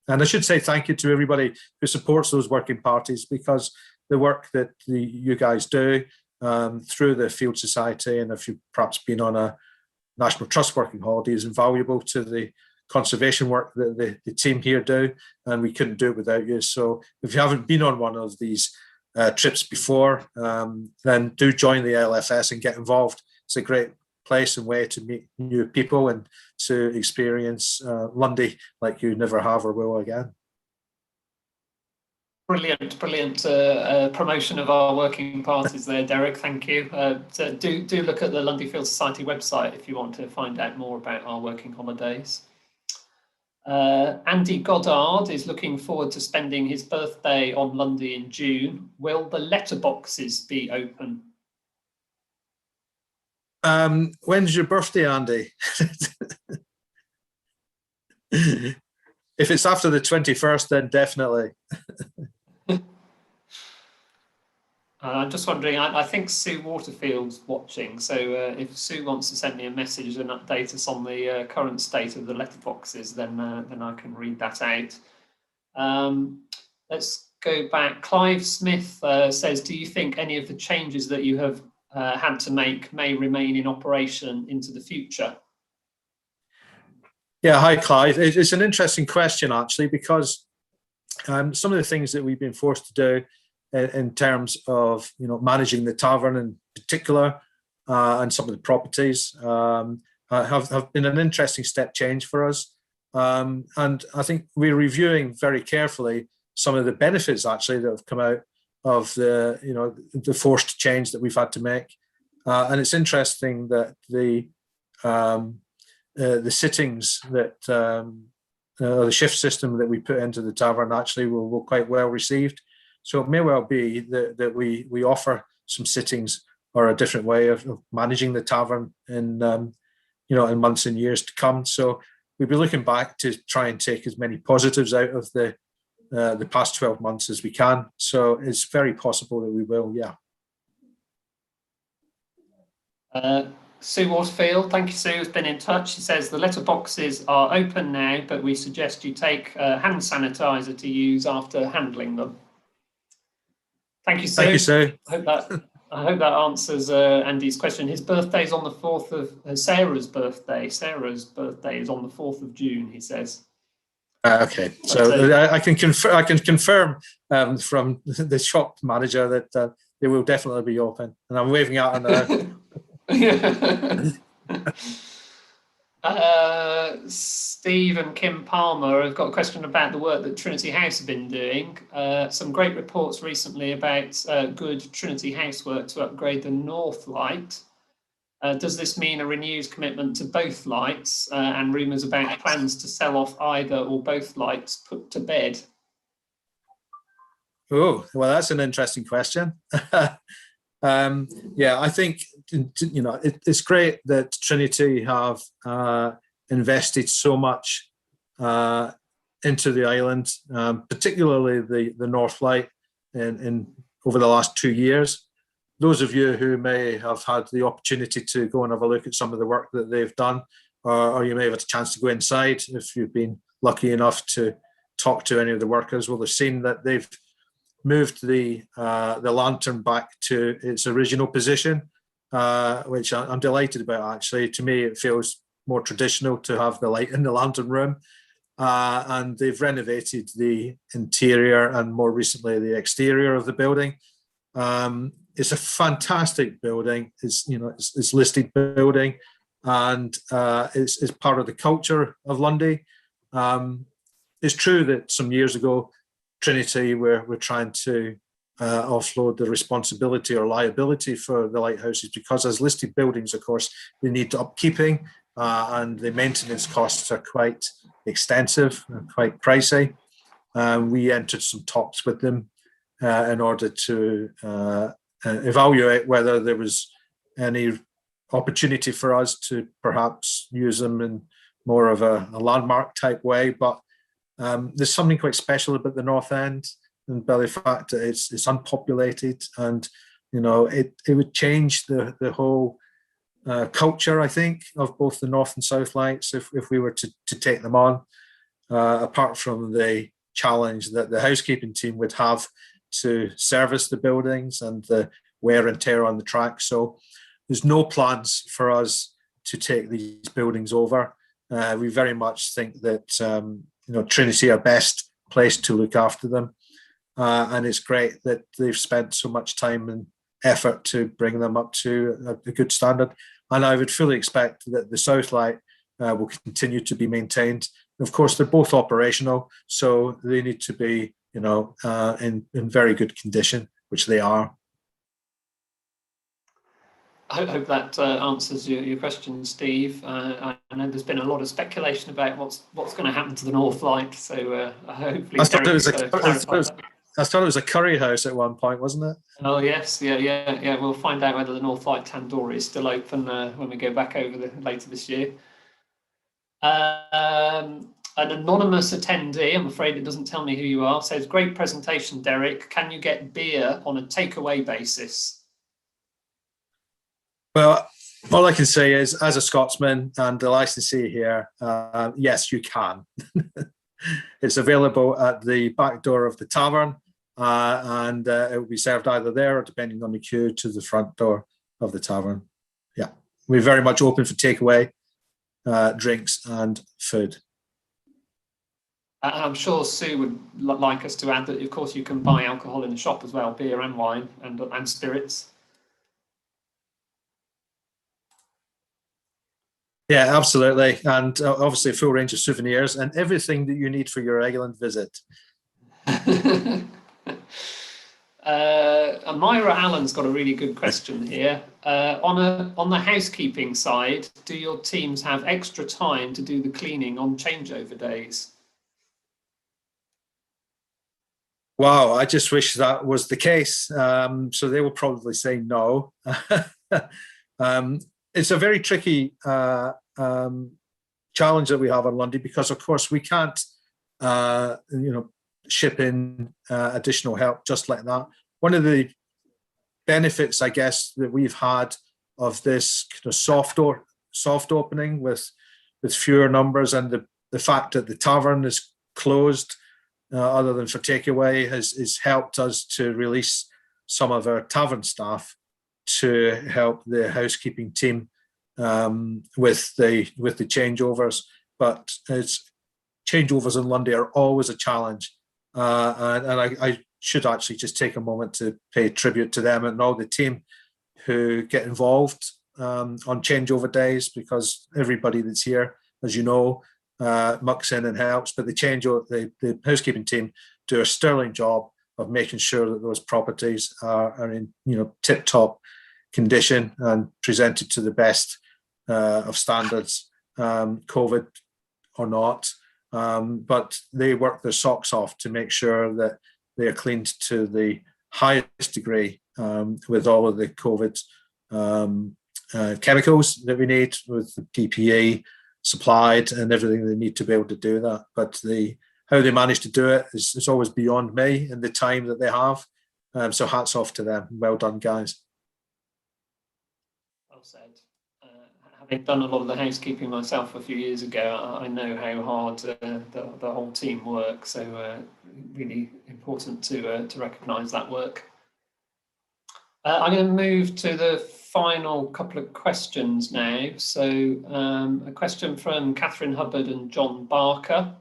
And I should say thank you to everybody who supports those working parties, because the work that you guys do through the Field Society, and if you've perhaps been on a National Trust working holiday, is invaluable to the conservation work that the team here do, and we couldn't do it without you. So if you haven't been on one of these trips before, then do join the LFS and get involved. It's a great place and way to meet new people and to experience Lundy like you never have or will again. Brilliant promotion of our working parties there, Derek. Thank you. So do look at the Lundy Field Society website if you want to find out more about our working holidays. Andy Goddard is looking forward to spending his birthday on Lundy in June. Will the letterboxes be open? When's your birthday, Andy? If it's after the 21st, then definitely. I'm just wondering, I think Sue Waterfield's watching, so if Sue wants to send me a message and update us on the current state of the letterboxes, then I can read that out. Let's go back. Clive Smith says, do you think any of the changes that you have had to make may remain in operation into the future? Yeah, hi, Clive. It's an interesting question, actually, because some of the things that we've been forced to do in terms of managing the tavern in particular, and some of the properties have been an interesting step change for us. And I think we're reviewing very carefully some of the benefits actually that have come out of the forced change that we've had to make. And it's interesting that the sittings that the shift system that we put into the tavern actually were quite well received. So it may well be that we offer some sittings or a different way of managing the tavern in in months and years to come. So we'll be looking back to try and take as many positives out of the past 12 months as we can. So it's very possible that we will, yeah. Sue Waterfield, thank you, Sue, has been in touch. She says the letterboxes are open now, but we suggest you take hand sanitizer to use after handling them. Thank you, Sue. Thank you, Sue. I hope that answers Andy's question. His birthday's on the 4th of Sarah's birthday. Sarah's birthday is on the 4th of June, he says. Okay, so I can confirm from the shop manager that they will definitely be open, and I'm waving out on Steve and Kim Palmer have got a question about the work that Trinity House have been doing. Some great reports recently about good Trinity House work to upgrade the north light. Does this mean a renewed commitment to both lights and rumours about plans to sell off either or both lights put to bed? Oh, well, that's an interesting question. Yeah, I think, it's great that Trinity have invested so much into the island, particularly the North Light in over the last 2 years. Those of you who may have had the opportunity to go and have a look at some of the work that they've done, or you may have had a chance to go inside if you've been lucky enough to talk to any of the workers, will have seen that they've moved the lantern back to its original position, which I'm delighted about, actually. To me, it feels more traditional to have the light in the lantern room. And they've renovated the interior and more recently the exterior of the building. It's a fantastic building. It's listed building, and it's part of the culture of Lundy. It's true that some years ago, Trinity were trying to offload the responsibility or liability for the lighthouses, because as listed buildings, of course, they need upkeeping, and the maintenance costs are quite extensive and quite pricey. We entered some talks with them in order to evaluate whether there was any opportunity for us to perhaps use them in more of a landmark type way. But there's something quite special about the North End, and by the fact that it's unpopulated, and it would change the whole culture, I think, of both the North and South Lights if we were to take them on. Apart from the challenge that the housekeeping team would have to service the buildings and the wear and tear on the track. So there's no plans for us to take these buildings over. We very much think that Trinity are best placed to look after them. And it's great that they've spent so much time and effort to bring them up to a good standard. And I would fully expect that the South Light will continue to be maintained. Of course, they're both operational, so they need to be, in very good condition, which they are. I hope that answers your question, Steve. I know there's been a lot of speculation about what's going to happen to the North Light, so hopefully I thought it was a curry house at one point, wasn't it? Oh yes, yeah. We'll find out whether the North Light Tandoori is still open when we go back over later this year. An anonymous attendee, I'm afraid it doesn't tell me who you are, says, "Great presentation, Derek. Can you get beer on a takeaway basis?" Well, all I can say is, as a Scotsman and the licensee here, yes, you can. It's available at the back door of the tavern, and it will be served either there or, depending on the queue, to the front door of the tavern. Yeah, we're very much open for takeaway, drinks and food. I'm sure Sue would like us to add that, of course, you can buy alcohol in the shop as well, beer and wine and spirits. Yeah, absolutely. And obviously a full range of souvenirs and everything that you need for your island visit. Myra Allen's got a really good question here. On the housekeeping side, do your teams have extra time to do the cleaning on changeover days? Wow, I just wish that was the case. So they will probably say no. It's a very tricky challenge that we have on Lundy because, of course, we can't, ship in additional help just like that. One of the benefits, I guess, that we've had of this kind of soft opening with fewer numbers and the fact that the tavern is closed, other than for takeaway, has helped us to release some of our tavern staff to help the housekeeping team with the changeovers. But changeovers in Lundy are always a challenge, and I should actually just take a moment to pay tribute to them and all the team who get involved on changeover days, because everybody that's here, as you know, mucks in and helps. But the housekeeping team do a sterling job of making sure that those properties are in tip-top condition and presented to the best of standards, COVID or not. But they work their socks off to make sure that they are cleaned to the highest degree with all of the COVID chemicals that we need, with the PPE supplied and everything they need to be able to do that. But how they manage to do it is always beyond me and the time that they have. So hats off to them. Well done, guys. Well said. Having done a lot of the housekeeping myself a few years ago, I know how hard the whole team works. So really important to recognise that work. I'm going to move to the final couple of questions now. So a question from Catherine Hubbard and John Barker.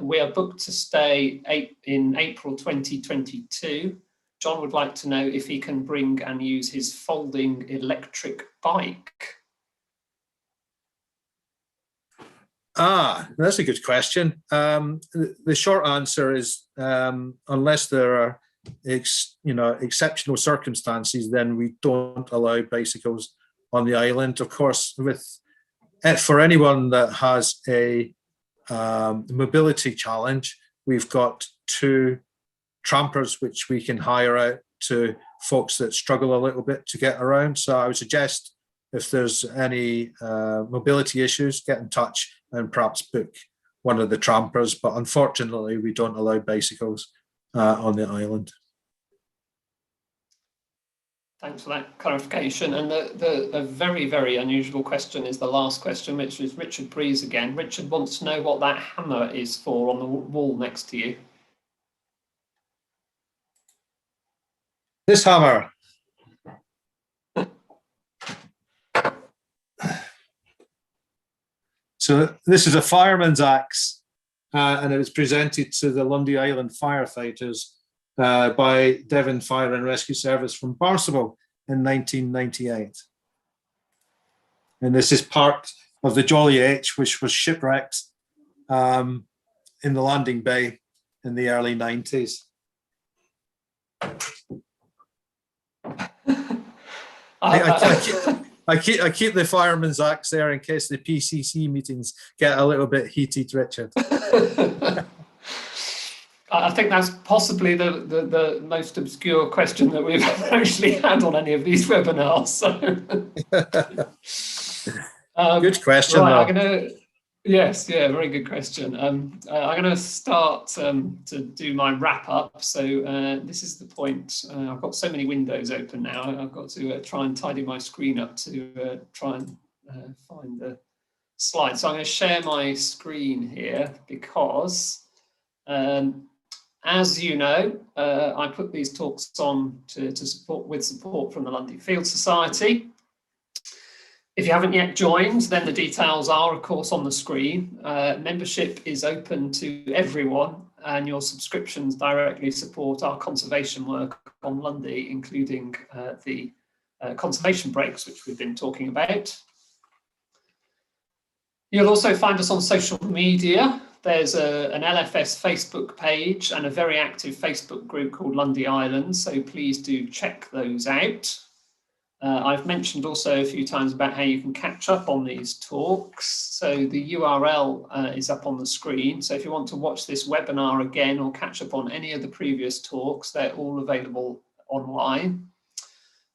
We are booked to stay in April 2022. John would like to know if he can bring and use his folding electric bike. That's a good question. The short answer is unless there are exceptional circumstances, then we don't allow bicycles on the island. Of course, for anyone that has a mobility challenge, we've got 2 trampers which we can hire out to folks that struggle a little bit to get around. So I would suggest, if there's any mobility issues, get in touch and perhaps book one of the trampers. But unfortunately, we don't allow bicycles on the island. Thanks for that clarification. And the very, very unusual question is the last question, which is Richard Breeze again. Richard wants to know what that hammer is for on the wall next to you. This hammer. So this is a fireman's axe, and it was presented to the Lundy Island firefighters by Devon Fire and Rescue Service from Barnstable in 1998. And this is part of the Jolly H, which was shipwrecked in the landing bay in the early 90s. I keep the fireman's axe there in case the PCC meetings get a little bit heated, Richard. I think that's possibly the most obscure question that we've actually had on any of these webinars. So. Good question. Right, yes, very good question. I'm going to start to do my wrap up. So this is the point. I've got so many windows open now. I've got to try and tidy my screen up to try and find the slide. So I'm going to share my screen here because, as you know, I put these talks on to support from the Lundy Field Society. If you haven't yet joined, then the details are, of course, on the screen. Membership is open to everyone, and your subscriptions directly support our conservation work on Lundy, including the conservation breaks, which we've been talking about. You'll also find us on social media. there's an LFS Facebook page and a very active Facebook group called Lundy Island, so please do check those out. I've mentioned also a few times about how you can catch up on these talks. So the URL is up on the screen. So if you want to watch this webinar again or catch up on any of the previous talks, they're all available online.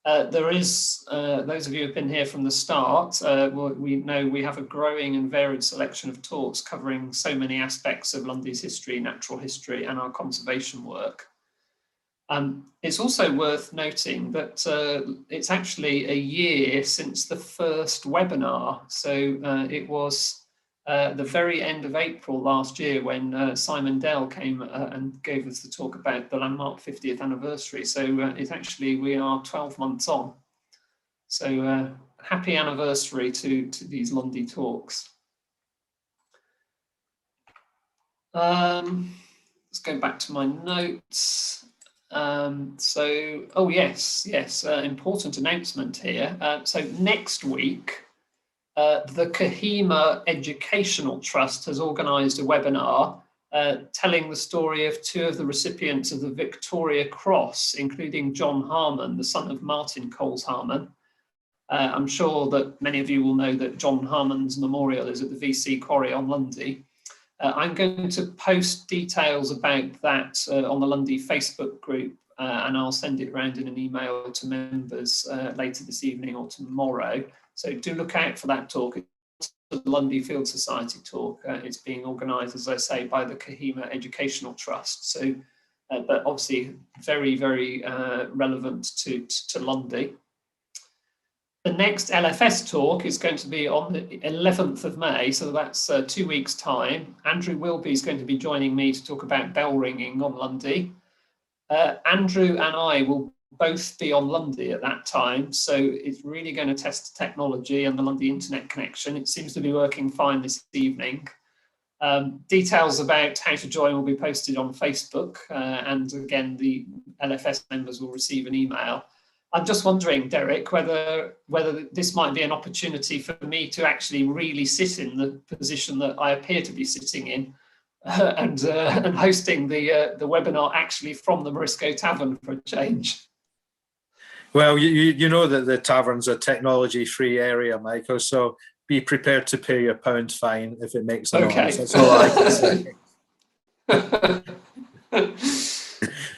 There is, those of you who've been here from the start, we know we have a growing and varied selection of talks covering so many aspects of Lundy's history, natural history, and our conservation work. It's also worth noting that it's actually a year since the first webinar. So it was the very end of April last year when Simon Dell came and gave us the talk about the landmark 50th anniversary. So it's actually, we are 12 months on. So happy anniversary to these Lundy talks. Let's go back to my notes. Oh yes, important announcement here. So next week, the Kohima Educational Trust has organised a webinar telling the story of two of the recipients of the Victoria Cross, including John Harmon, the son of Martin Coles Harmon. I'm sure that many of you will know that John Harmon's memorial is at the VC Quarry on Lundy. I'm going to post details about that on the Lundy Facebook group, and I'll send it around in an email to members later this evening or tomorrow. So do look out for that talk. It's the Lundy Field Society talk. It's being organised, as I say, by the Kohima Educational Trust. So, but obviously very, very relevant to Lundy. The next LFS talk is going to be on the 11th of May, so that's 2 weeks' time. Andrew Wilby is going to be joining me to talk about bell ringing on Lundy. Andrew and I will both be on Lundy at that time, so it's really going to test the technology and the Lundy internet connection. It seems to be working fine this evening. Details about how to join will be posted on Facebook, and again, the LFS members will receive an email. I'm just wondering, Derek, whether this might be an opportunity for me to actually really sit in the position that I appear to be sitting in, and hosting the webinar actually from the Morisco Tavern for a change. Well, you know that the tavern's a technology-free area, Michael, so be prepared to pay your £1 fine if it makes a noise. That's all I can say.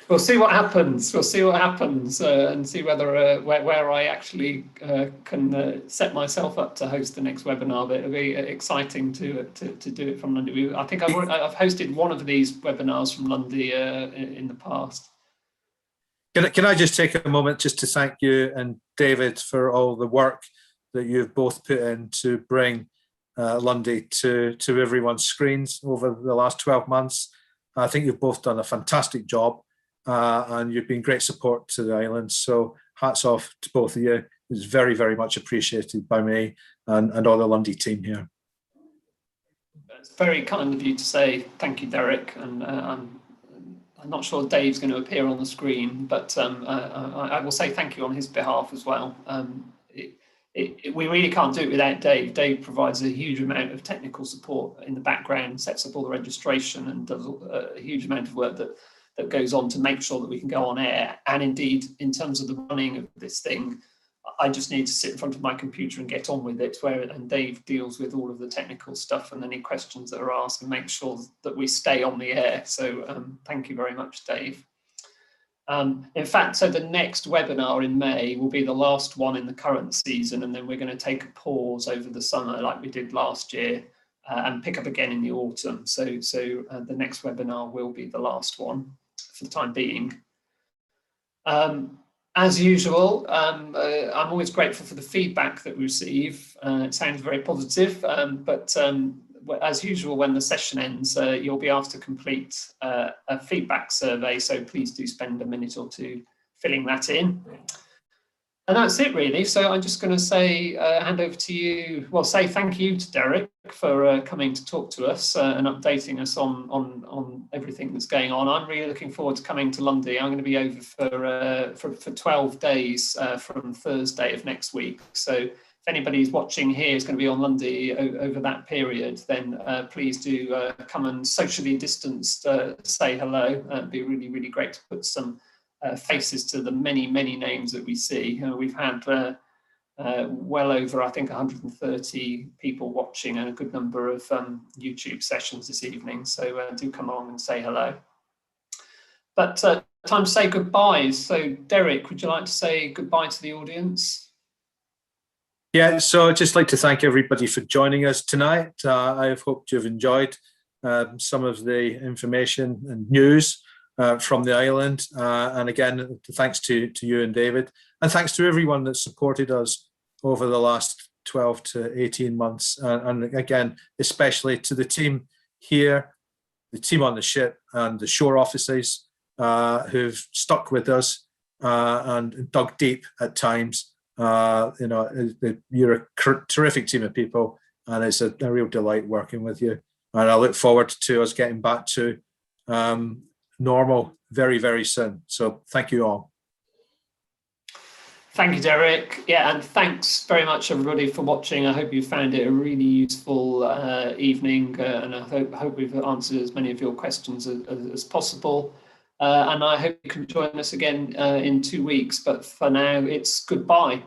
We'll see what happens. We'll see what happens, and see whether where I actually can set myself up to host the next webinar. But it'll be exciting to do it from Lundy. I think I've hosted one of these webinars from Lundy in the past. Can I just take a moment just to thank you and David for all the work that you've both put in to bring Lundy to everyone's screens over the last 12 months. I think you've both done a fantastic job, and you've been great support to the island. So hats off to both of you. It's very, very much appreciated by me and all the Lundy team here. It's very kind of you to say thank you, Derek. And I'm not sure Dave's going to appear on the screen, but I will say thank you on his behalf as well. We really can't do it without Dave. Dave provides a huge amount of technical support in the background, sets up all the registration, and does a huge amount of work that goes on to make sure that we can go on air. And indeed, in terms of the running of this thing, I just need to sit in front of my computer and get on with it, and Dave deals with all of the technical stuff and any questions that are asked and make sure that we stay on the air. So thank you very much, Dave. In fact, so the next webinar in May will be the last one in the current season, and then we're going to take a pause over the summer like we did last year, and pick up again in the autumn. So the next webinar will be the last one for the time being. As usual, I'm always grateful for the feedback that we receive. It sounds very positive, but as usual, when the session ends, you'll be asked to complete a feedback survey, so please do spend a minute or two filling that in. And that's it, really. So I'm just going to say, hand over to you. Well, say thank you to Derek for coming to talk to us and updating us on everything that's going on. I'm really looking forward to coming to Lundy. I'm going to be over for 12 days from Thursday of next week. So if anybody's watching here is going to be on Lundy over that period, then please do come and socially distanced say hello. It'd be really, really great to put some faces to the many, many names that we see. We've had well over, I think, 130 people watching and a good number of YouTube sessions this evening. So do come along and say hello. But time to say goodbyes. So Derek, would you like to say goodbye to the audience? Yeah, so I'd just like to thank everybody for joining us tonight. I have hoped you've enjoyed some of the information and news from the island. And again, thanks to you and David. And thanks to everyone that supported us over the last 12 to 18 months. And again, especially to the team here, the team on the ship and the shore offices who've stuck with us and dug deep at times. You're a terrific team of people, and it's a real delight working with you. And I look forward to us getting back to normal very, very soon. So thank you all. Thank you, Derek. Yeah, and thanks very much, everybody, for watching. I hope you found it a really useful evening, and I hope we've answered as many of your questions as possible. And I hope you can join us again in 2 weeks. But for now, it's goodbye.